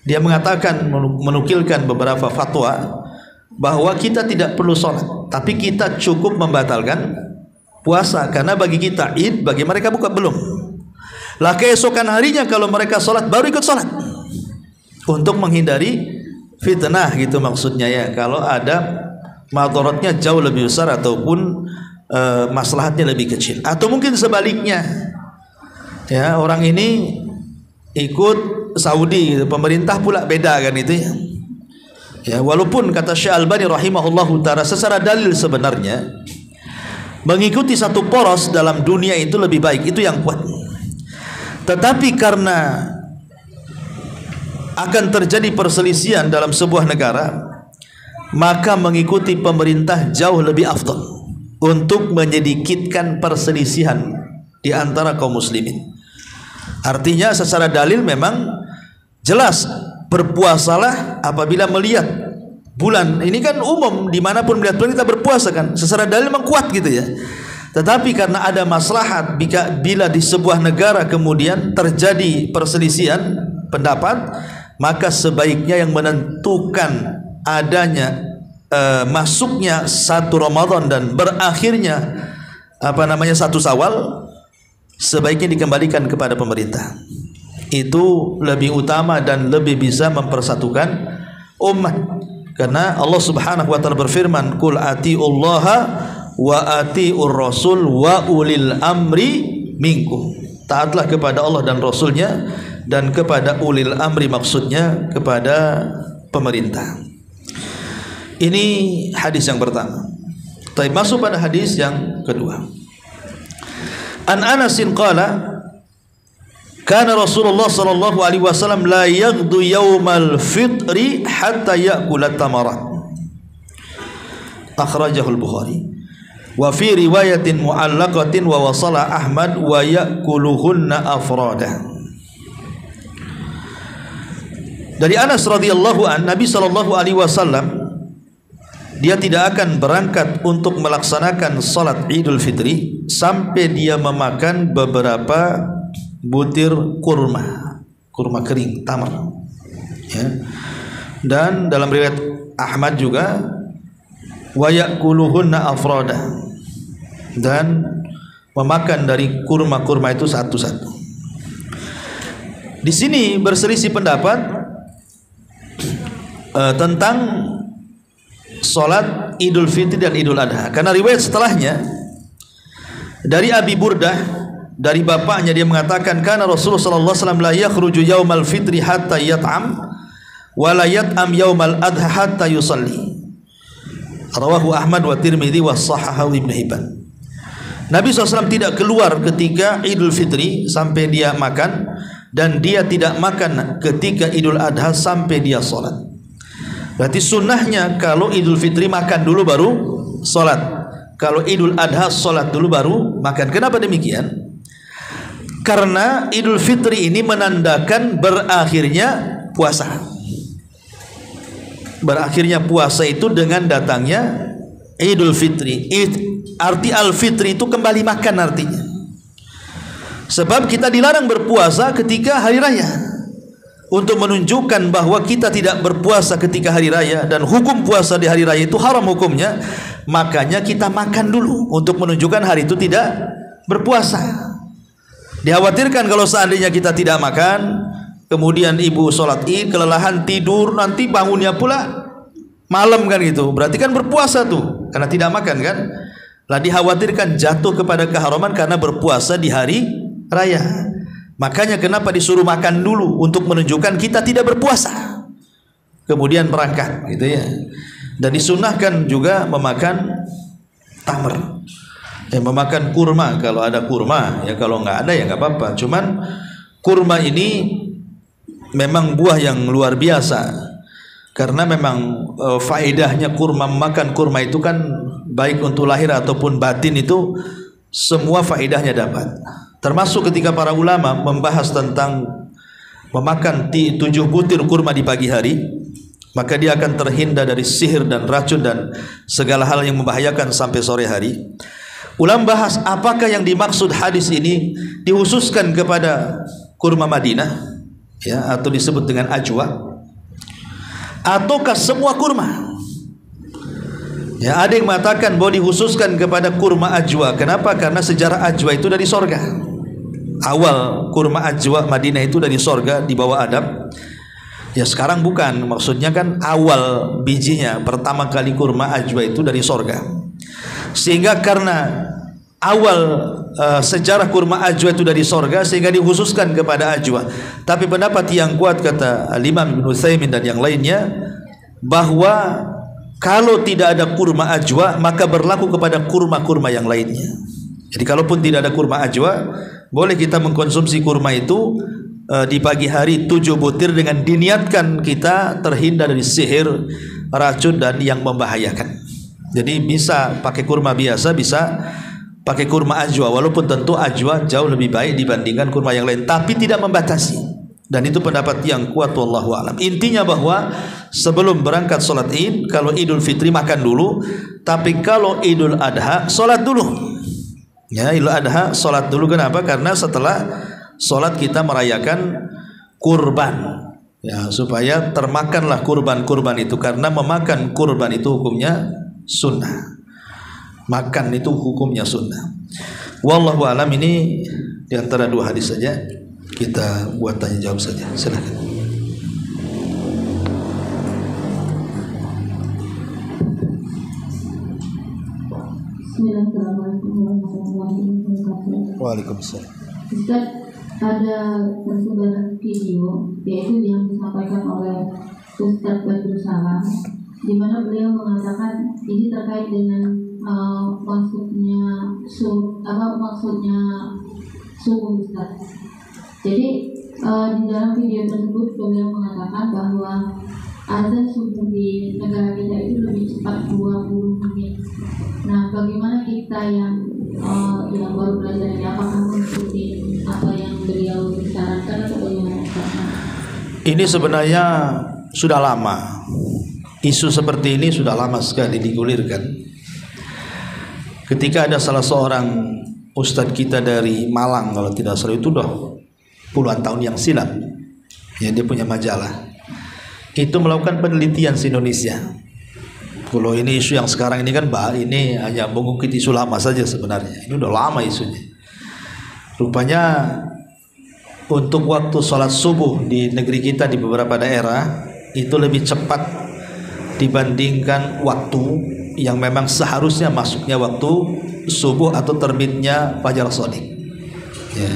dia mengatakan, menukilkan beberapa fatwa bahwa kita tidak perlu sholat, tapi kita cukup membatalkan puasa, karena bagi kita id, bagi mereka bukan belum. Lah keesokan harinya kalau mereka sholat baru ikut sholat, untuk menghindari fitnah gitu maksudnya ya. Kalau ada madaratnya jauh lebih besar ataupun maslahatnya lebih kecil, atau mungkin sebaliknya ya, orang ini ikut Saudi gitu, pemerintah pula beda kan itu ya. Ya, walaupun kata Syekh Albani rahimahullahu taala secara dalil sebenarnya mengikuti satu poros dalam dunia itu lebih baik, itu yang kuat. Tetapi karena akan terjadi perselisihan dalam sebuah negara, maka mengikuti pemerintah jauh lebih afdal untuk menyedikitkan perselisihan di antara kaum muslimin. Artinya secara dalil memang jelas berpuasalah apabila melihat bulan. Ini kan umum, dimanapun melihat bulan kita berpuasa kan, secara dalil memang kuat gitu ya. Tetapi karena ada maslahat, bila di sebuah negara kemudian terjadi perselisihan pendapat, maka sebaiknya yang menentukan adanya masuknya 1 Ramadan dan berakhirnya 1 Syawal sebaiknya dikembalikan kepada pemerintah. itu lebih utama dan lebih bisa mempersatukan umat. Karena Allah Subhanahu wa taala berfirman, "Qul atiullaha wa atiur rasul wa ulil amri minkum." Taatlah kepada Allah dan Rasulnya dan kepada ulil amri, maksudnya kepada pemerintah. Ini hadis yang pertama. Tapi masuk pada hadis yang kedua. An Anasin qala kana Rasulullah sallallahu alaihi wasallam la yaghdu yaumal fitri hatta ya'kula tamarat. Akhrajahu al-Bukhari. Wa fi riwayatin mu'allaqatin wa wasala Ahmad wa ya'kuluhunna afrada. Dari Anas radhiyallahu an, Nabi sallallahu alaihi wasallam dia tidak akan berangkat untuk melaksanakan salat Idul Fitri sampai dia memakan beberapa butir kurma kering, tamar, ya. Dan dalam riwayat Ahmad juga wa ya'kuluhunna afrada, dan memakan dari kurma-kurma itu satu-satu. Di sini berselisih pendapat tentang salat Idul Fitri dan Idul Adha, karena riwayat setelahnya dari Abi Burdah, dari bapaknya, dia mengatakan kana Rasulullah sallallahu alaihi wasallam la yakhruju yaumal fitri hatta yat'am wa la yat'am yaumal adha hatta yusalli. Rawahu Ahmad wa Tirmidzi wa sahahahu Ibnu Hibban. Nabi SAW tidak keluar ketika Idul Fitri sampai dia makan, dan dia tidak makan ketika Idul Adha sampai dia sholat. Berarti sunnahnya kalau Idul Fitri makan dulu baru sholat, kalau Idul Adha sholat dulu baru makan. Kenapa demikian? Karena Idul Fitri ini menandakan berakhirnya puasa. Berakhirnya puasa itu dengan datangnya Idul Fitri. Arti Al-Fitri itu kembali makan artinya. Sebab kita dilarang berpuasa ketika hari raya, untuk menunjukkan bahwa kita tidak berpuasa ketika hari raya, dan hukum puasa di hari raya itu haram hukumnya. Makanya kita makan dulu untuk menunjukkan hari itu tidak berpuasa. Dikhawatirkan kalau seandainya kita tidak makan, kemudian ibu sholat id, kelelahan tidur, nanti bangunnya pula malam kan gitu. Berarti kan berpuasa tuh, karena tidak makan kan. Lah dikhawatirkan jatuh kepada keharaman karena berpuasa di hari raya. Makanya kenapa disuruh makan dulu, untuk menunjukkan kita tidak berpuasa, kemudian berangkat gitu ya. Dan disunahkan juga memakan tamar, memakan kurma kalau ada kurma, ya kalau nggak ada ya nggak apa-apa. Cuman kurma ini memang buah yang luar biasa, karena memang faedahnya kurma, makan kurma itu kan baik untuk lahir ataupun batin, itu semua faedahnya dapat. Termasuk ketika para ulama membahas tentang memakan 7 butir kurma di pagi hari, maka dia akan terhindar dari sihir dan racun dan segala hal yang membahayakan sampai sore hari. Ulama bahas apakah yang dimaksud hadis ini, dikhususkan kepada kurma Madinah, ya, atau disebut dengan ajwa, ataukah semua kurma? Ya, ada yang mengatakan bahwa dikhususkan kepada kurma ajwa. Kenapa? Karena sejarah ajwa itu dari sorga. Awal kurma ajwa Madinah itu dari sorga, di bawah Adam. Ya sekarang bukan, maksudnya kan awal bijinya, pertama kali kurma ajwa itu dari sorga. Sehingga karena awal sejarah kurma ajwa itu dari sorga, sehingga dikhususkan kepada ajwa. Tapi pendapat yang kuat, kata Imam Ibnu Utsaimin dan yang lainnya, bahwa kalau tidak ada kurma ajwa, maka berlaku kepada kurma-kurma yang lainnya. Jadi kalaupun tidak ada kurma ajwa, boleh kita mengkonsumsi kurma itu di pagi hari 7 butir, dengan diniatkan kita terhindar dari sihir, racun dan yang membahayakan. Jadi bisa pakai kurma biasa, bisa pakai kurma ajwa, walaupun tentu ajwa jauh lebih baik dibandingkan kurma yang lain, tapi tidak membatasi. Dan itu pendapat yang kuat, wallahu alam. Intinya bahwa sebelum berangkat sholat id, kalau Idul Fitri makan dulu, tapi kalau Idul Adha sholat dulu. Ya, Idul Adha sholat dulu. Kenapa? Karena setelah sholat kita merayakan kurban, ya, supaya termakanlah kurban-kurban itu, karena memakan kurban itu hukumnya sunnah. Makan itu hukumnya sunnah. Wallahu alam. Ini diantara 2 hadis saja. kita buat tanya jawab saja. Silakan. Bismillahirrahmanirrahim warahmatullahi wabarakatuh. Waalaikumsalam. Ustaz, ada tersebar video yaitu yang disampaikan oleh Ustaz Badrul Salam, di mana beliau mengatakan ini terkait dengan maksudnya subuh Ustaz. Jadi di dalam video tersebut beliau mengatakan bahwa azan subuh di negara kita itu lebih cepat 20 menit. Nah, bagaimana kita yang baru belajar ini, apakah mengikuti apa yang beliau sarankan atau bagaimana? Ini sebenarnya sudah lama. Isu seperti ini sudah lama sekali digulirkan. Ketika ada salah seorang ustadz kita dari Malang, kalau tidak salah itu udah puluhan tahun yang silam, ya, dia punya majalah, itu melakukan penelitian di Indonesia. Kalau ini isu yang sekarang ini kan ini hanya mengungkit isu lama saja sebenarnya. Ini udah lama isunya. Rupanya untuk waktu sholat subuh di negeri kita di beberapa daerah itu lebih cepat dibandingkan waktu yang memang seharusnya masuknya waktu subuh atau terbitnya fajar shadiq. Ya.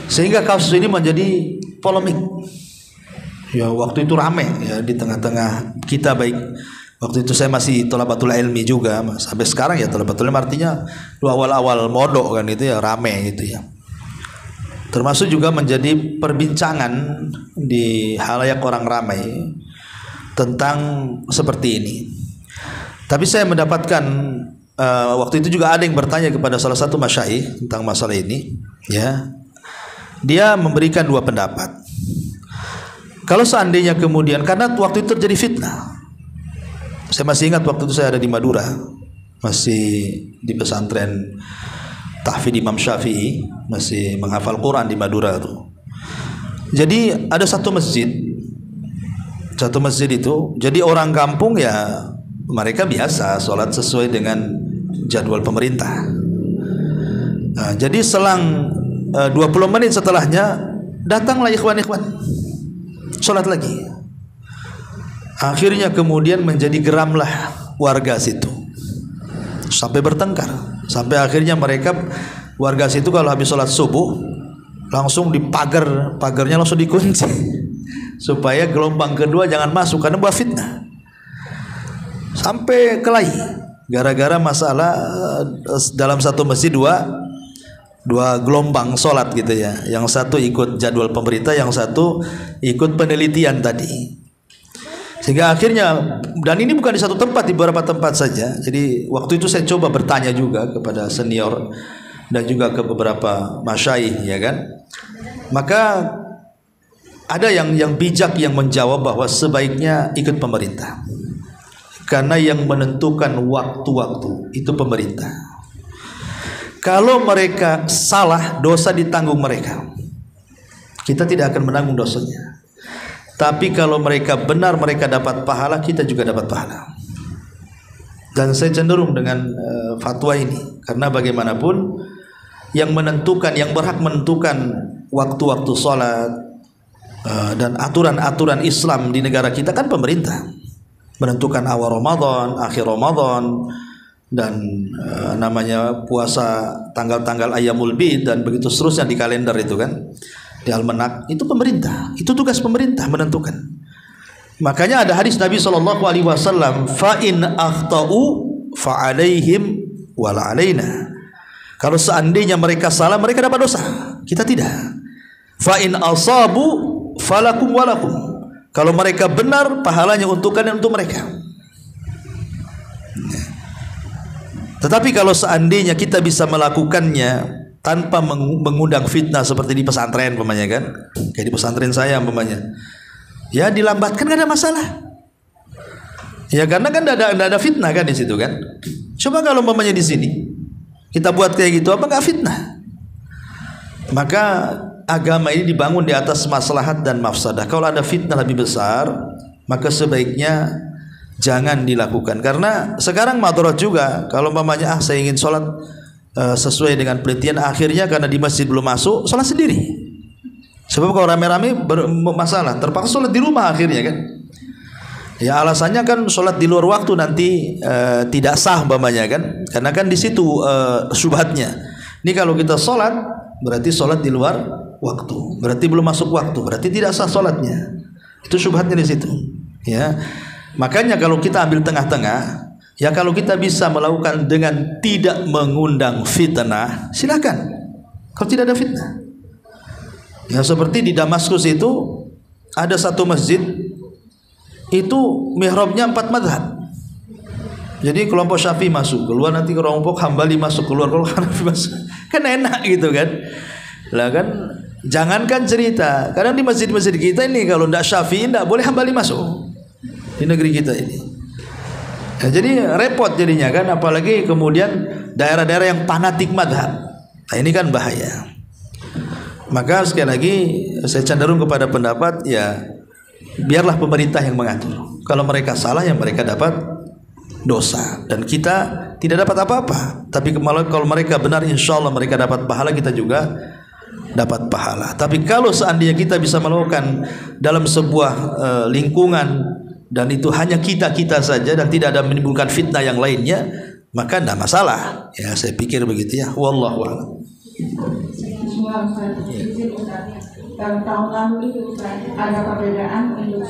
Sehingga kasus ini menjadi polemik. Ya, waktu itu ramai ya di tengah-tengah kita, baik waktu itu saya masih thalabatul ilmi juga, sampai sekarang ya thalabatul ilmi, artinya awal-awal modok kan itu ya ramai gitu ya. Termasuk juga menjadi perbincangan di halayak orang ramai tentang seperti ini. Tapi saya mendapatkan waktu itu juga ada yang bertanya kepada salah satu masyayikh tentang masalah ini, ya. Dia memberikan dua pendapat. Kalau seandainya kemudian, karena waktu itu terjadi fitnah. Saya masih ingat waktu itu saya ada di Madura, masih di pesantren Tahfidz Imam Syafi'i, masih menghafal Quran di Madura tuh. Jadi ada satu masjid itu, jadi orang kampung ya mereka biasa sholat sesuai dengan jadwal pemerintah. Nah, jadi selang 20 menit setelahnya datanglah ikhwan-ikhwan sholat lagi. Akhirnya kemudian menjadi geramlah warga situ, sampai bertengkar, sampai akhirnya warga situ kalau habis sholat subuh langsung di pagarnya langsung dikunci supaya gelombang kedua jangan masuk karena buat fitnah. Sampai kelahi gara-gara masalah dalam satu masjid dua gelombang sholat gitu ya. Yang satu ikut jadwal pemerintah, yang satu ikut penelitian tadi. Sehingga akhirnya, dan ini bukan di satu tempat, di beberapa tempat saja. Jadi waktu itu saya coba bertanya juga kepada senior dan juga ke beberapa masyayikh, ya kan. Maka ada yang bijak yang menjawab bahwa sebaiknya ikut pemerintah, karena yang menentukan waktu-waktu itu pemerintah. Kalau mereka salah, dosa ditanggung mereka. Kita tidak akan menanggung dosanya. Tapi kalau mereka benar, mereka dapat pahala, kita juga dapat pahala. Dan saya cenderung dengan fatwa ini, karena bagaimanapun yang menentukan, yang berhak menentukan waktu-waktu sholat dan aturan-aturan Islam di negara kita kan pemerintah. Menentukan awal Ramadan, akhir Ramadan, dan namanya puasa tanggal-tanggal Ayyamul Bid dan begitu seterusnya di kalender itu kan, di almanak, itu pemerintah, itu tugas pemerintah menentukan. Makanya ada hadis Nabi SAW, fa in akhtau fa alaihim wala alaina. Kalau seandainya mereka salah, mereka dapat dosa, kita tidak. Fa in asabu falakum walakum. Kalau mereka benar, pahalanya untuk kalian, untuk mereka. Tetapi kalau seandainya kita bisa melakukannya tanpa mengundang fitnah seperti di pesantren umpamanya kan, kayak di pesantren saya umpamanya, ya dilambatkan gak ada masalah. Ya karena kan tidak ada fitnah kan di situ kan. Coba kalau umpamanya di sini kita buat kayak gitu, apa nggak fitnah? Maka agama ini dibangun di atas maslahat dan mafsadah. Kalau ada fitnah lebih besar, maka sebaiknya jangan dilakukan. Karena sekarang madharat juga, kalau umpamanya saya ingin sholat sesuai dengan penelitian, akhirnya karena di masjid belum masuk, sholat sendiri. Sebab kalau rame-rame bermasalah, terpaksa sholat di rumah akhirnya kan. Ya alasannya kan sholat di luar waktu nanti tidak sah umpamanya kan, karena kan di situ syubhatnya. Ini kalau kita sholat berarti sholat di luar waktu, berarti belum masuk waktu, berarti tidak sah sholatnya. Itu syubhatnya di situ. Ya, makanya kalau kita ambil tengah-tengah, ya kalau kita bisa melakukan dengan tidak mengundang fitnah, silakan. Kalau tidak ada fitnah, ya seperti di Damaskus itu ada satu masjid. Itu mihrabnya 4 madhab. Jadi kelompok Syafi'i masuk keluar, nanti kelompok Hambali masuk keluar, kelompok Hanafi masuk. Kan enak gitu kan. Lah kan jangankan cerita, kadang di masjid-masjid kita ini kalau tidak Syafi'i tidak boleh Hambali masuk di negeri kita ini. Nah, jadi repot jadinya kan, apalagi kemudian daerah-daerah yang fanatik madhab. Nah, ini kan bahaya. Maka sekali lagi saya cenderung kepada pendapat ya biarlah pemerintah yang mengatur. Kalau mereka salah, yang mereka dapat dosa dan kita tidak dapat apa-apa. Tapi kalau mereka benar, insya Allah mereka dapat pahala, kita juga dapat pahala. Tapi kalau seandainya kita bisa melakukan dalam sebuah lingkungan dan itu hanya kita saja dan tidak ada menimbulkan fitnah yang lainnya, maka tidak masalah. Ya saya pikir begitu ya. Wallahu a'lam. Dalam tahun lalu itu ada perbedaan untuk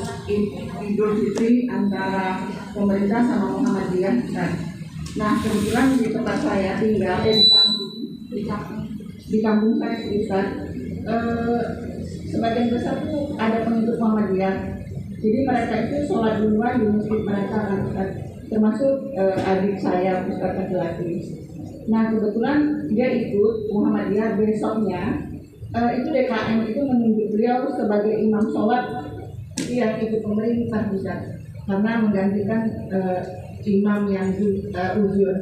Idul Fitri antara pemerintah sama Muhammadiyah. Nah kebetulan di tempat saya tinggal di kampung saya Ustaz, sebagian besar itu ada pengikut Muhammadiyah. Jadi mereka itu sholat duluan di masjid mereka kan Ustaz, termasuk adik saya Ustaz laki-laki. Nah kebetulan dia ikut Muhammadiyah, besoknya itu DKM itu menunjuk beliau sebagai imam sholat yang ikut pemerintah bisa, karena menggantikan imam yang uzur.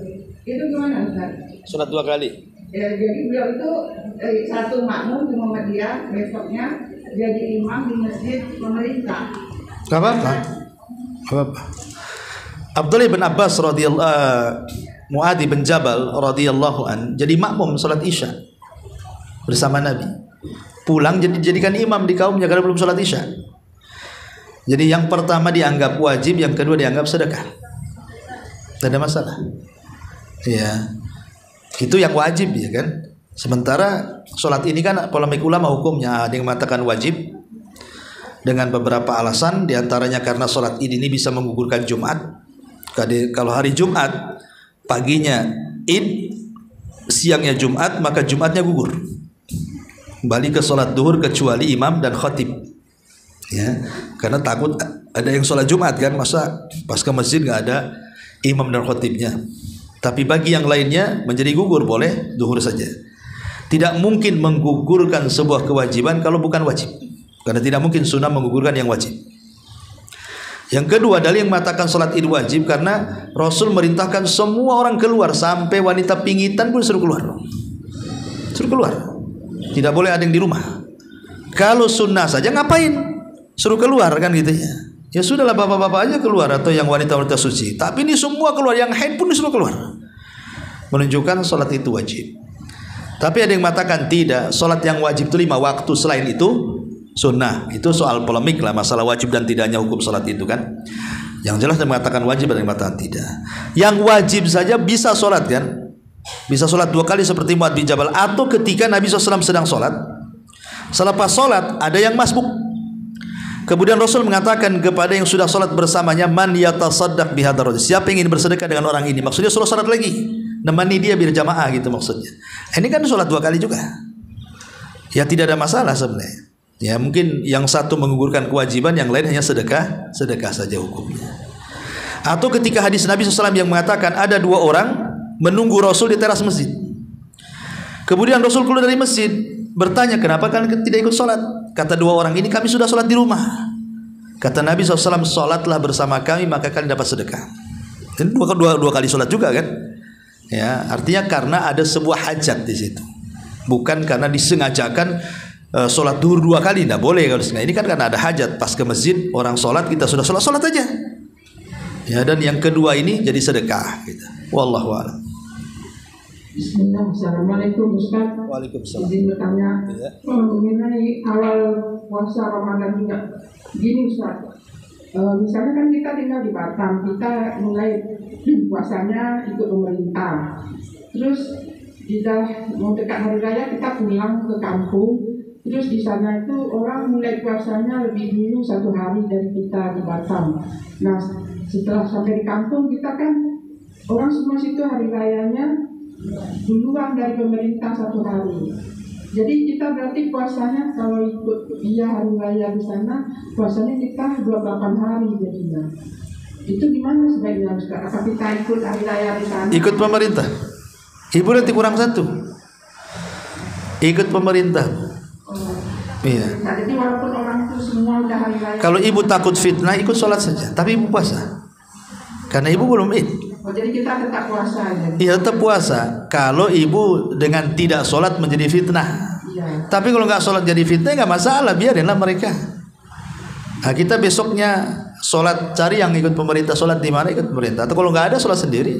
Itu gimana Ustaz? Sholat 2 kali. Jadi beliau itu satu makmum di Muhammadiyah, besoknya jadi imam di masjid pemerintah. Gak apa-apa. Abdullah bin Abbas Mu'adh bin Jabal radhiyallahu an jadi makmum sholat Isya bersama Nabi. Pulang jadikan imam di kaumnya karena belum sholat Isya. Jadi yang pertama dianggap wajib, yang kedua dianggap sedekah. Tidak ada masalah. Ya, itu yang wajib ya kan. Sementara sholat ini kan polemik ulama hukumnya. Ada yang mengatakan wajib dengan beberapa alasan, diantaranya karena sholat ini bisa menggugurkan Jumat. Kalau hari Jumat paginya Id, siangnya Jumat, maka Jumatnya gugur. Balik ke sholat duhur kecuali imam dan khatib. Ya, karena takut ada yang sholat Jumat kan, masa pas ke masjid nggak ada imam dan khatibnya. Tapi bagi yang lainnya menjadi gugur, boleh duhur saja. Tidak mungkin menggugurkan sebuah kewajiban kalau bukan wajib, karena tidak mungkin sunnah menggugurkan yang wajib. Yang kedua, dalil yang mengatakan sholat id wajib karena Rasul merintahkan semua orang keluar, sampai wanita pingitan pun suruh keluar. Suruh keluar. Tidak boleh ada yang di rumah. Kalau sunnah saja ngapain? Suruh keluar kan gitu ya. Ya sudahlah bapak-bapak aja keluar, atau yang wanita-wanita suci. Tapi ini semua keluar, yang haid pun disuruh keluar. Menunjukkan sholat itu wajib. Tapi ada yang mengatakan tidak, sholat yang wajib itu 5 waktu, selain itu sunnah. Itu soal polemik lah, masalah wajib dan tidaknya hukum sholat itu kan. Yang jelas ada yang mengatakan wajib, ada yang mengatakan tidak. Yang wajib saja bisa sholat kan. Bisa sholat 2 kali seperti Mu'adh bin Jabal. Atau ketika Nabi SAW sedang sholat, selepas sholat ada yang masbuk. Kemudian Rasul mengatakan kepada yang sudah sholat bersamanya, man yatasaddaq bihadzal rajul, siapa yang ingin bersedekah dengan orang ini. Maksudnya suruh sholat lagi, nemani dia biar jamaah gitu maksudnya. Ini kan sholat 2 kali juga. Ya tidak ada masalah sebenarnya. Ya mungkin yang satu menggugurkan kewajiban, yang lain hanya sedekah saja hukumnya. Atau ketika hadis Nabi SAW yang mengatakan ada 2 orang menunggu Rasul di teras masjid. Kemudian Rasul keluar dari masjid, bertanya, kenapa kalian tidak ikut sholat? Kata 2 orang ini, kami sudah sholat di rumah. Kata Nabi SAW, sholatlah bersama kami maka kalian dapat sedekah. Dan dua kali sholat juga kan? Ya, artinya karena ada sebuah hajat di situ, bukan karena disengajakan sholat duhur 2 kali. Tidak boleh kalau ini kan karena ada hajat. Pas ke masjid orang sholat, kita sudah sholat aja. Ya, dan yang kedua ini jadi sedekah gitu. Wallahu a'lam. Bismillah, Assalamualaikum Ustaz. Waalaikumsalam. Izin bertanya Ya. mengenai awal puasa Ramadan juga. Gini Ustaz, misalnya kan kita tinggal di Batam, kita mulai puasanya ikut pemerintah. Terus kita mau dekat hari raya kita pulang ke kampung. Terus di sana itu orang mulai puasanya lebih dulu 1 hari dari kita di Batam. Nah setelah sampai di kampung kita kan orang semua situ hari rayanya duluan dari pemerintah 1 hari. Jadi kita berarti puasanya kalau ikut dia hari raya di sana, puasanya kita 28 hari jadinya. Itu gimana sebaiknya Ustaz? Apa kita ikut hari raya di sana? Ikut pemerintah. Ibu nanti kurang 1. Ikut pemerintah. Iya. Nah, jadi walaupun orang itu semua udah hari raya. Kalau ibu takut fitnah, ikut sholat saja. Tapi ibu puasa. Karena ibu belum id. Oh, jadi kita tetap puasa aja. Iya, tetap puasa. Kalau ibu dengan tidak sholat menjadi fitnah. Iya. Tapi kalau nggak sholat jadi fitnah nggak masalah, biarinlah mereka. Nah, kita besoknya sholat, cari yang ikut pemerintah, sholat di mana ikut pemerintah. Atau kalau nggak ada sholat sendiri.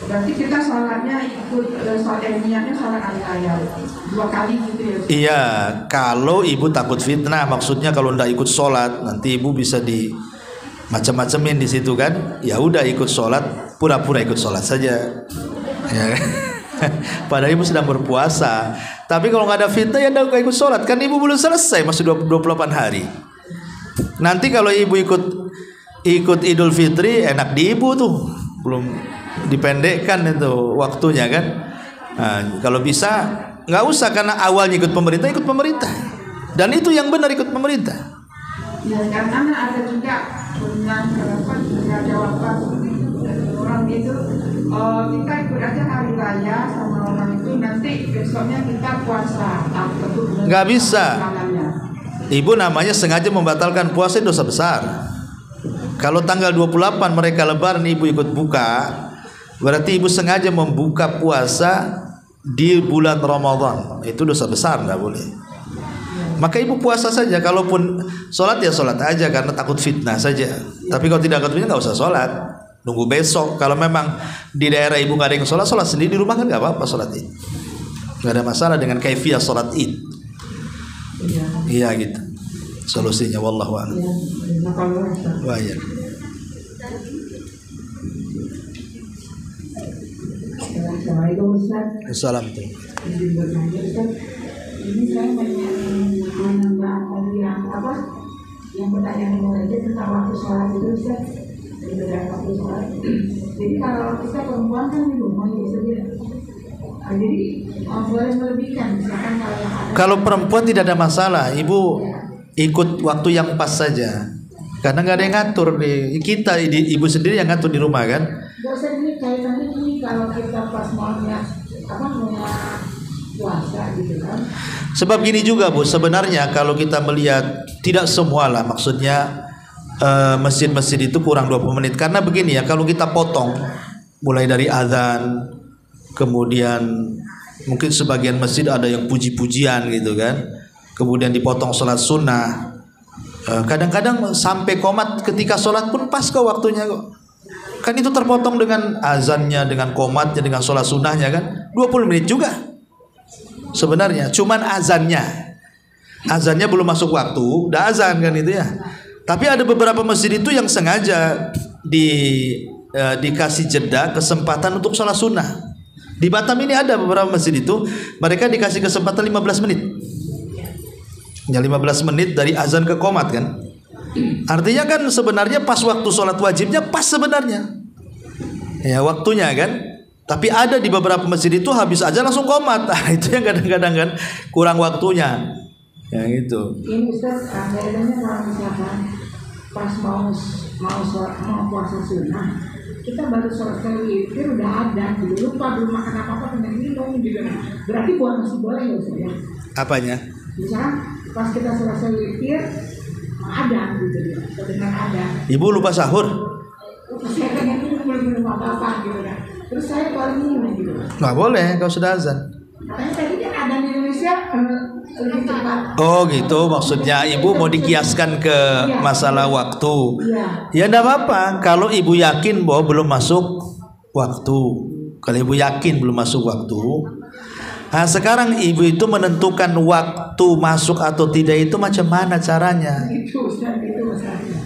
Berarti kita sholatnya ikut sholat niatnya sholat hari raya 2 kali gitu ya? Iya, kalau ibu takut fitnah, maksudnya kalau nggak ikut sholat nanti ibu bisa di macam-macamin di situ kan. Ya udah ikut sholat, pura-pura ikut sholat saja. Ya. Padahal ibu sedang berpuasa. Tapi kalau nggak ada fitnah ya nggak ikut sholat kan, ibu belum selesai, masih 28 hari. Nanti kalau ibu ikut Idul Fitri, enak di ibu tuh, belum dipendekkan itu waktunya kan. Nah, kalau bisa nggak usah, karena awalnya ikut pemerintah, dan itu yang benar ikut pemerintah. Ya, karena ada juga punya jawaban orang itu, kita ikut aja hari raya sama orang itu, nanti besoknya kita puasa. Nggak bisa. Ibu namanya sengaja membatalkan puasa, dosa besar. Kalau tanggal 28 mereka lebaran ibu ikut buka, berarti ibu sengaja membuka puasa di bulan Ramadan. Itu dosa besar, nggak boleh. Maka ibu puasa saja. Kalaupun sholat ya sholat aja karena takut fitnah saja. Tapi kalau tidak takut fitnah nggak usah sholat. Nunggu besok. Kalau memang di daerah ibu nggak ada yang sholat, sholat sendiri di rumah kan nggak apa-apa sholat id. Nggak ada masalah dengan kaifiyah sholat id. Iya gitu solusinya. Wallahu a'lam. Wah ya. Assalamualaikum Ustaz. Assalamualaikum. Ini saya menambah yang pertanyaan aja tentang waktu sholat itu Ustaz. Waktu sholat. Jadi kalau kita perempuan kan di rumah ya Ustaz ya. Jadi boleh melebihkan misalkan kalau perempuan tidak ada masalah, ibu ikut waktu yang pas saja. Karena nggak ada yang ngatur nih. Kita ibu sendiri yang ngatur di rumah kan. Gak usah ini kaitannya ini kalau kita pas maunya puasa gitu kan. Sebab gini juga Bu, sebenarnya kalau kita melihat tidak semua lah, maksudnya masjid-masjid itu kurang 20 menit. Karena begini ya, kalau kita potong mulai dari azan, kemudian mungkin sebagian masjid ada yang puji-pujian gitu kan, kemudian dipotong sholat sunnah, kadang-kadang sampai qomat ketika sholat pun pas kok waktunya kok. Kan itu terpotong dengan azannya, dengan qomatnya, dengan sholat sunnahnya kan 20 menit juga sebenarnya. Cuman azannya belum masuk waktu, udah azan kan itu ya. Tapi ada beberapa masjid itu yang sengaja dikasih jeda kesempatan untuk sholat sunnah. Di Batam ini ada beberapa masjid itu mereka dikasih kesempatan 15 menit. Ya 15 menit dari azan ke qomat kan. Artinya kan sebenarnya pas waktu sholat wajibnya pas sebenarnya. Ya waktunya kan. Tapi ada di beberapa masjid itu habis aja langsung qomat. Nah, itu yang kadang-kadang kan kurang waktunya. Ya gitu. Ini Ustaz, bedanya kalau misalkan pas mau puasa sunnah, kita baru sholat witir udah ada gitu, lupa belum makan apa-apa, pengen minum gitu. Berarti masih boleh ya Ustaz ya? Apanya? Misalnya pas kita sholat witir ada gitu ya, terdengar ada. Ibu lupa sahur? Saya pengen minum apa-apa gitu kan. Terus saya boleh minum gitu. Nggak boleh kalau sudah azan. Katanya tadi ada di Indonesia lebih cepat. Oh gitu, maksudnya ibu mau dikiaskan ke masalah waktu. Ya enggak apa-apa, kalau ibu yakin bahwa belum masuk waktu. Kalau ibu yakin belum masuk waktu, nah sekarang ibu itu menentukan waktu masuk atau tidak itu macam mana caranya?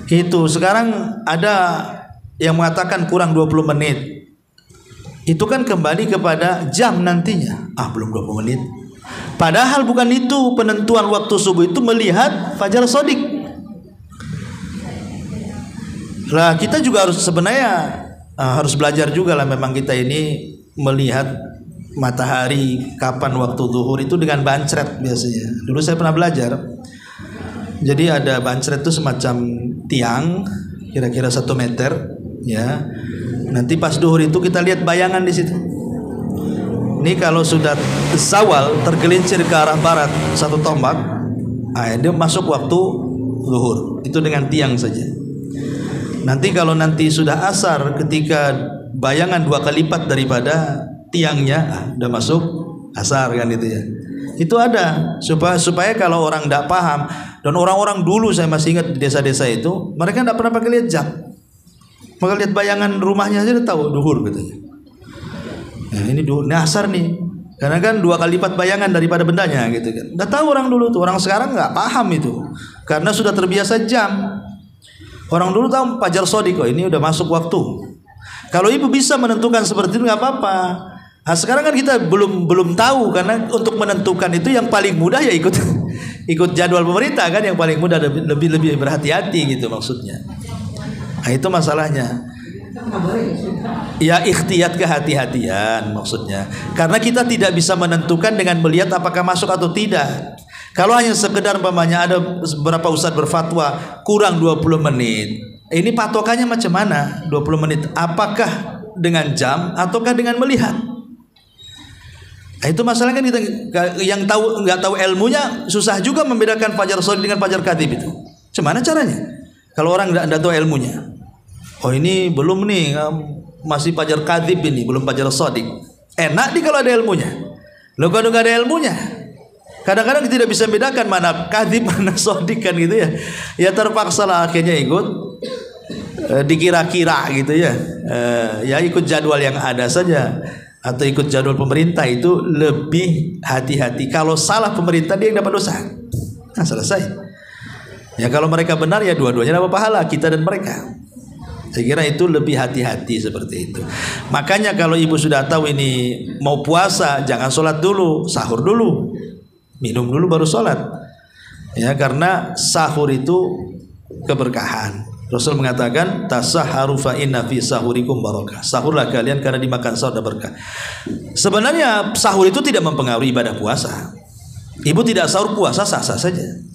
Itu sekarang ada yang mengatakan kurang 20 menit. Itu kan kembali kepada jam nantinya. Belum 20 menit. Padahal bukan itu penentuan waktu subuh, itu melihat fajar shadiq. Lah kita juga harus sebenarnya harus belajar juga lah, memang kita ini melihat matahari kapan waktu zuhur itu dengan bancret biasanya. Dulu saya pernah belajar. Jadi ada bancret itu semacam tiang kira-kira 1 meter ya. Nanti pas zuhur itu kita lihat bayangan di situ. Ini kalau sudah zawal tergelincir ke arah barat 1 tombak, dia masuk waktu zuhur. Itu dengan tiang saja. Nanti kalau nanti sudah asar, ketika bayangan 2 kali lipat daripada tiangnya, udah masuk asar kan itu ya. Itu ada supaya kalau orang tidak paham, dan orang-orang dulu saya masih ingat di desa-desa itu, mereka tidak pernah pakai lihat jam. Maka lihat bayangan rumahnya aja udah tahu duhur katanya. Nah, ini duhur, ini asar nih. Karena kan 2 kali lipat bayangan daripada bendanya gitu kan. Udah tahu orang dulu tuh, orang sekarang nggak paham itu. Karena sudah terbiasa jam. Orang dulu tahu fajar shadiq, ini udah masuk waktu. Kalau ibu bisa menentukan seperti itu nggak apa-apa. Nah, sekarang kan kita belum tahu, karena untuk menentukan itu yang paling mudah ya ikut jadwal pemerintah kan, yang paling mudah, lebih berhati-hati gitu maksudnya. Nah, itu masalahnya. Ya ikhtiyat, kehati-hatian maksudnya. Karena kita tidak bisa menentukan dengan melihat apakah masuk atau tidak. Kalau hanya sekedar umpamanya ada beberapa ustadz berfatwa kurang 20 menit. Ini patokannya macam mana? 20 menit. Apakah dengan jam ataukah dengan melihat? Nah, itu masalah kan kita yang nggak tahu ilmunya susah juga membedakan fajar shadiq dengan fajar kadhib itu. Gimana caranya? Kalau orang nggak tahu ilmunya. Ini belum nih, masih fajar kadhib ini, belum fajar shadiq. Enak nih kalau ada ilmunya. Loh kalau nggak ada ilmunya, kadang-kadang tidak bisa membedakan mana kadhib mana shadiq kan gitu ya. Ya terpaksa lah akhirnya ikut dikira-kira gitu ya. Ya ikut jadwal yang ada saja, atau ikut jadwal pemerintah, itu lebih hati-hati. Kalau salah pemerintah, dia yang dapat dosa. Nah, selesai. Ya kalau mereka benar ya dua-duanya dapat pahala, kita dan mereka. Saya kira itu lebih hati-hati seperti itu. Makanya kalau ibu sudah tahu ini mau puasa, jangan sholat dulu, sahur dulu, minum dulu baru sholat. Ya, karena sahur itu keberkahan. Rasul mengatakan, tasahharu fa inna fi sahurikum barakah. Sahurlah kalian karena dimakan sahur ada berkah. Sebenarnya sahur itu tidak mempengaruhi ibadah puasa. Ibu tidak sahur, puasa sah-sah saja.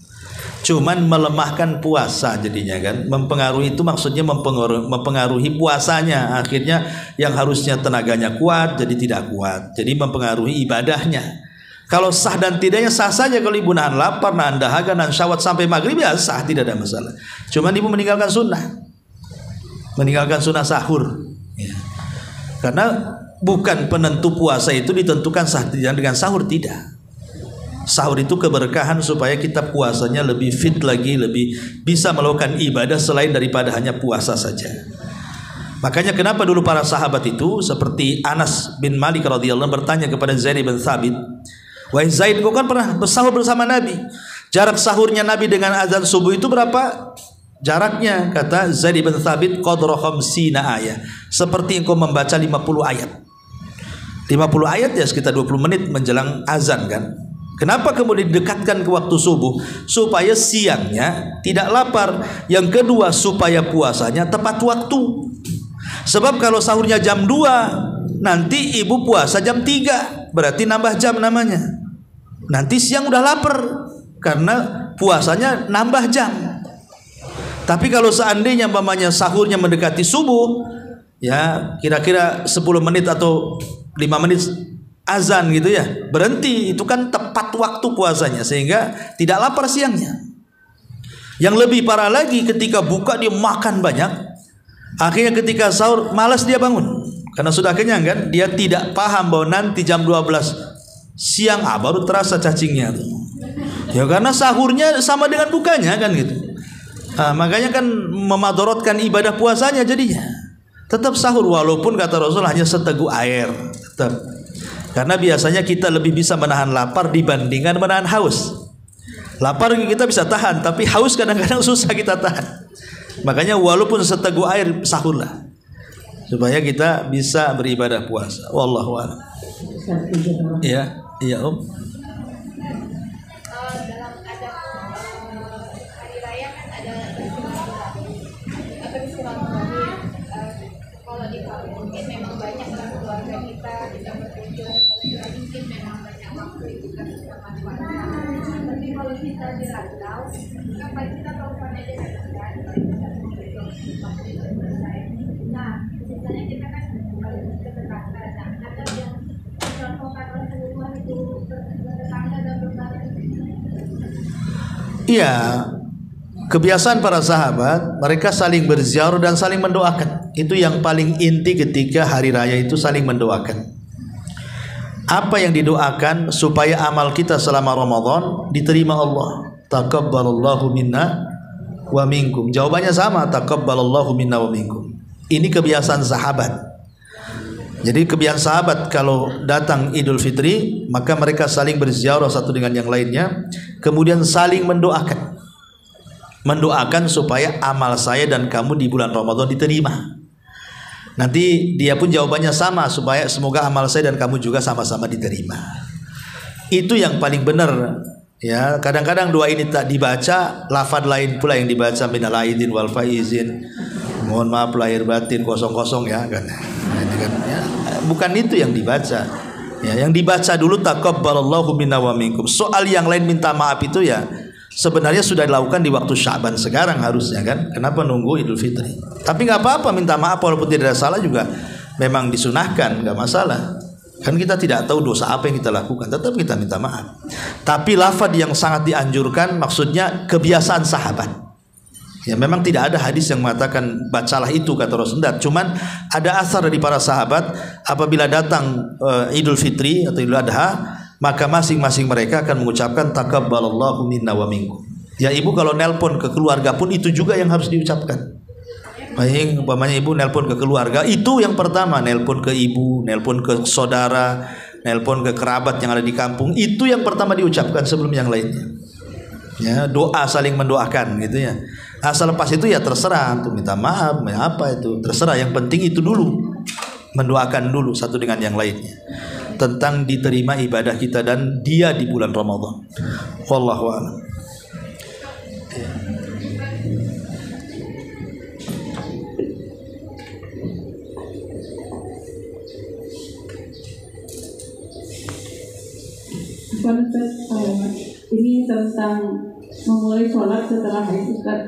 Cuman melemahkan puasa jadinya kan. Mempengaruhi itu maksudnya mempengaruhi puasanya. Akhirnya yang harusnya tenaganya kuat jadi tidak kuat. Jadi mempengaruhi ibadahnya. Kalau sah dan tidaknya sah saja. Kalau ibu nahan lapar, nahan dahaga, nahan syahwat sampai maghrib ya sah, tidak ada masalah. Cuman ibu meninggalkan sunnah. Meninggalkan sunnah sahur ya. Karena bukan penentu puasa itu ditentukan sah dengan sahur, tidak. Sahur itu keberkahan supaya kita puasanya lebih fit lagi, lebih bisa melakukan ibadah selain daripada hanya puasa saja. Makanya kenapa dulu para sahabat itu seperti Anas bin Malik radhiyallahu anhu bertanya kepada Zaid bin Thabit, "Wahai Zaid, kau kan pernah bersahur bersama Nabi. Jarak sahurnya Nabi dengan azan subuh itu berapa jaraknya?" Kata Zaid bin Thabit, "Qadra khamsina ayat." Seperti engkau membaca 50 ayat. 50 ayat ya sekitar 20 menit menjelang azan kan. Kenapa kemudian didekatkan ke waktu subuh? Supaya siangnya tidak lapar. Yang kedua, supaya puasanya tepat waktu. Sebab kalau sahurnya jam 2, nanti ibu puasa jam 3, berarti nambah jam namanya. Nanti siang udah lapar karena puasanya nambah jam. Tapi kalau seandainya umpamanya sahurnya mendekati subuh, ya kira-kira 10 menit atau 5 menit azan gitu ya, berhenti, itu kan tepat waktu puasanya sehingga tidak lapar siangnya. Yang lebih parah lagi, ketika buka dia makan banyak, akhirnya ketika sahur malas dia bangun karena sudah kenyang kan. Dia tidak paham bahwa nanti jam 12 siang baru terasa cacingnya tuh. Ya karena sahurnya sama dengan bukanya kan gitu. Makanya kan memadorotkan ibadah puasanya jadinya. Tetap sahur walaupun kata Rasul hanya seteguk air, tetap. Karena biasanya kita lebih bisa menahan lapar dibandingkan menahan haus. Lapar kita bisa tahan, tapi haus kadang-kadang susah kita tahan. Makanya walaupun seteguk air sahurlah, supaya kita bisa beribadah puasa. Wallahu a'lam. Iya, iya Om. Dalam adab hari raya kan ada silaturahmi. Kalau di kampung mungkin memang banyak keluarga kita berkunjung, mungkin memang banyak waktu kita bersama keluarga. Tapi kalau kita di rantau, apa kita kapan aja kan? Nah, misalnya kita kan ke tetangga, ada yang contohkan Rasulullah itu tetangga dan berbagai. Iya, kebiasaan para sahabat, mereka saling berziarah dan saling mendoakan. Itu yang paling inti ketika hari raya itu, saling mendoakan. Apa yang didoakan supaya amal kita selama Ramadan diterima Allah. Taqabbalallahu minna wa minkum. Jawabannya sama, taqabbalallahu minna wa minkum. Ini kebiasaan sahabat. Jadi kebiasaan sahabat kalau datang Idul Fitri, maka mereka saling berziarah satu dengan yang lainnya, kemudian saling mendoakan. Mendoakan supaya amal saya dan kamu di bulan Ramadan diterima. Nanti dia pun jawabannya sama, supaya semoga amal saya dan kamu juga sama-sama diterima. Itu yang paling benar. Ya, kadang-kadang doa ini tak dibaca, lafaz lain pula yang dibaca, minal aidin wal faizin. Mohon maaf lahir batin kosong-kosong ya kan. Ya, bukan itu yang dibaca. Ya, yang dibaca dulu taqabbalallahu minna wa minkum. Soal yang lain minta maaf itu ya sebenarnya sudah dilakukan di waktu Sya'ban sekarang harusnya kan. Kenapa nunggu Idul Fitri? Tapi nggak apa-apa minta maaf walaupun tidak ada salah juga memang disunahkan, nggak masalah. Kan kita tidak tahu dosa apa yang kita lakukan, tetap kita minta maaf. Tapi lafaz yang sangat dianjurkan maksudnya kebiasaan sahabat. Ya memang tidak ada hadis yang mengatakan bacalah itu kata Rasulullah. Cuman ada asar dari para sahabat apabila datang Idul Fitri atau Idul Adha, maka masing-masing mereka akan mengucapkan taqabbalallahu minna wa minkum. Ya ibu kalau nelpon ke keluarga pun itu juga yang harus diucapkan. Baik, umpamanya ibu nelpon ke keluarga, itu yang pertama, nelpon ke ibu, nelpon ke saudara, nelpon ke kerabat yang ada di kampung, itu yang pertama diucapkan sebelum yang lainnya. Ya, doa saling mendoakan gitu ya. Asal lepas itu ya terserah untuk minta maaf, apa itu terserah. Yang penting itu dulu, mendoakan dulu satu dengan yang lainnya tentang diterima ibadah kita dan dia di bulan Ramadan. Wallahu a'lam. Ini tentang memulai sholat setelah haid Ustaz.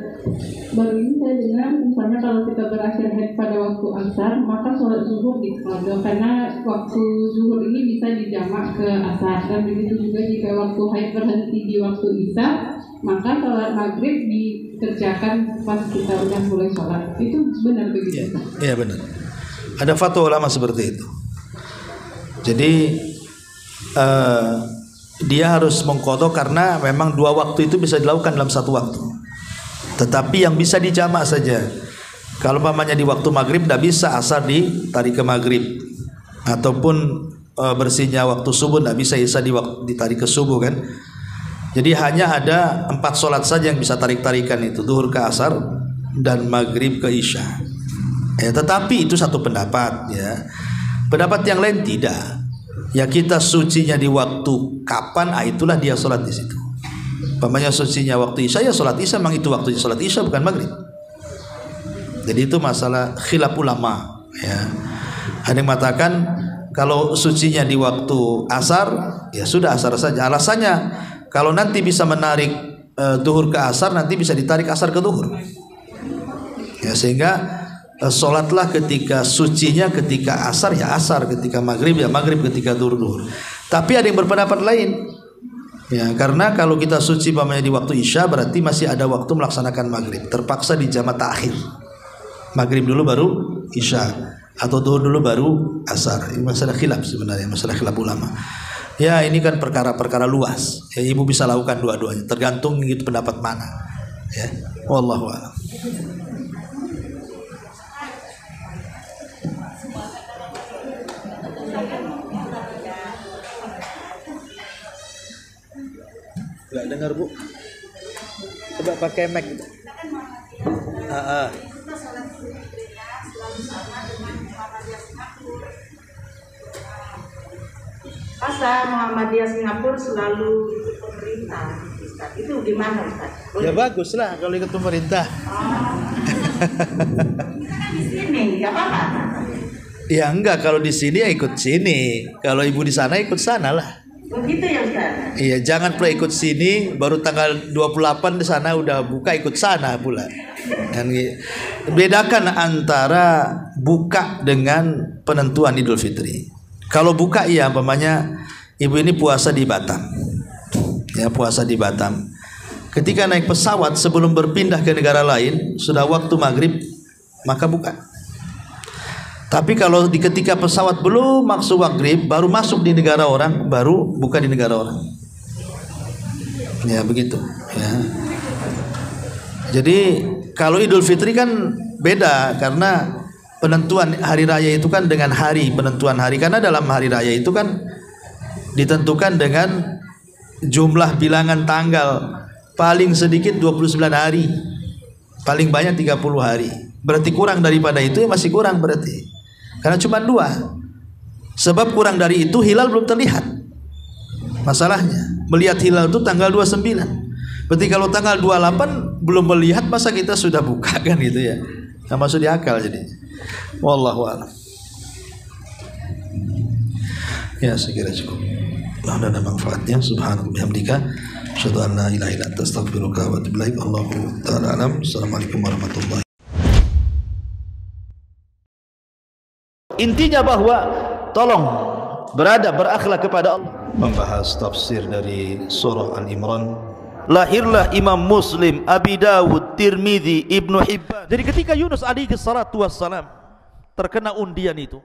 Baru ini saya dengar misalnya kalau kita berakhir haid pada waktu asar, maka sholat zuhur diqadha karena waktu zuhur ini bisa dijamak ke asar, dan begitu juga jika waktu haid berhenti di waktu isya, maka sholat maghrib dikerjakan pas kita udah mulai sholat. Itu benar begitu? Iya benar. Ada fatwa ulama seperti itu. Jadi dia harus mengqadha karena memang dua waktu itu bisa dilakukan dalam satu waktu. Tetapi yang bisa dijamak saja. Kalau pamannya di waktu maghrib tidak bisa asar ditarik ke maghrib, ataupun bersihnya waktu subuh tidak bisa isya ditarik ke subuh kan. Jadi hanya ada 4 sholat saja yang bisa tarik-tarikan itu, zuhur ke asar dan maghrib ke isya. Tetapi itu satu pendapat ya. Pendapat yang lain tidak. Ya kita sucinya di waktu kapan, itulah dia sholat di situ. Pamannya sucinya waktu isya, ya sholat isya, memang itu waktunya sholat isya bukan maghrib. Jadi itu masalah khilaf ulama. Ya. Ada yang mengatakan kalau sucinya di waktu asar, ya sudah asar saja. Alasannya kalau nanti bisa menarik zuhur ke asar, nanti bisa ditarik asar ke zuhur. Ya sehingga sholatlah ketika sucinya ketika asar ya asar, ketika maghrib ya maghrib, ketika zuhur. Tapi ada yang berpendapat lain ya, karena kalau kita suci pamannya di waktu isya berarti masih ada waktu melaksanakan maghrib, terpaksa dijamak takhir, maghrib dulu baru isya atau zuhur dulu baru asar. Ini masalah khilaf sebenarnya, masalah khilaf ulama ya. Ini kan perkara-perkara luas ya, ibu bisa lakukan dua-duanya tergantung itu pendapat mana ya. Wallahu a'lam. Enggak dengar, Bu. Coba pakai mic. Masa Muhammadiyah Singapura selalu ikut pemerintah, Ustaz? Itu gimana, Ustaz? Ya bagus lah kalau ikut pemerintah. Di sini, nggak apa-apa. Ya enggak, kalau di sini ya ikut sini. Kalau ibu di sana ikut sana lah. Begitu ya, Ustaz? Iya, jangan pula ikut sini baru tanggal 28 di sana udah buka ikut sana pula. Dan bedakan antara buka dengan penentuan Idul Fitri. Kalau buka iya, umpamanya ibu ini puasa di Batam. Ya, puasa di Batam. Ketika naik pesawat sebelum berpindah ke negara lain, sudah waktu maghrib, maka buka. Tapi kalau ketika pesawat belum masuk maghrib, baru masuk di negara orang, baru buka di negara orang. Ya begitu. Ya. Jadi kalau Idul Fitri kan beda, karena penentuan hari raya itu kan dengan hari penentuan hari, karena dalam hari raya itu kan ditentukan dengan jumlah bilangan tanggal, paling sedikit 29 hari, paling banyak 30 hari. Berarti kurang daripada itu ya masih kurang berarti, karena cuma 2. Sebab kurang dari itu hilal belum terlihat. Masalahnya melihat hilal itu tanggal 29. Berarti kalau tanggal 28 belum melihat, masa kita sudah buka kan gitu ya? Nggak masuk di akal jadi. Wallahu a'lam. Ya, sekira cukup. Mudah-mudahan ada manfaatnya. Subhanallah bihamdika, asyhadu an la ilaha illa anta, astaghfiruka wa atubu ilaik. Allahu ta'ala alam. Assalamualaikum warahmatullahi. Intinya bahwa tolong berakhlak kepada Allah. Membahas tafsir dari surah Al-Imran. Lahirlah Imam Muslim, Abi Dawud, Tirmidzi, Ibnu Hibban. Jadi ketika Yunus alaihi salatu wassalam terkena undian itu,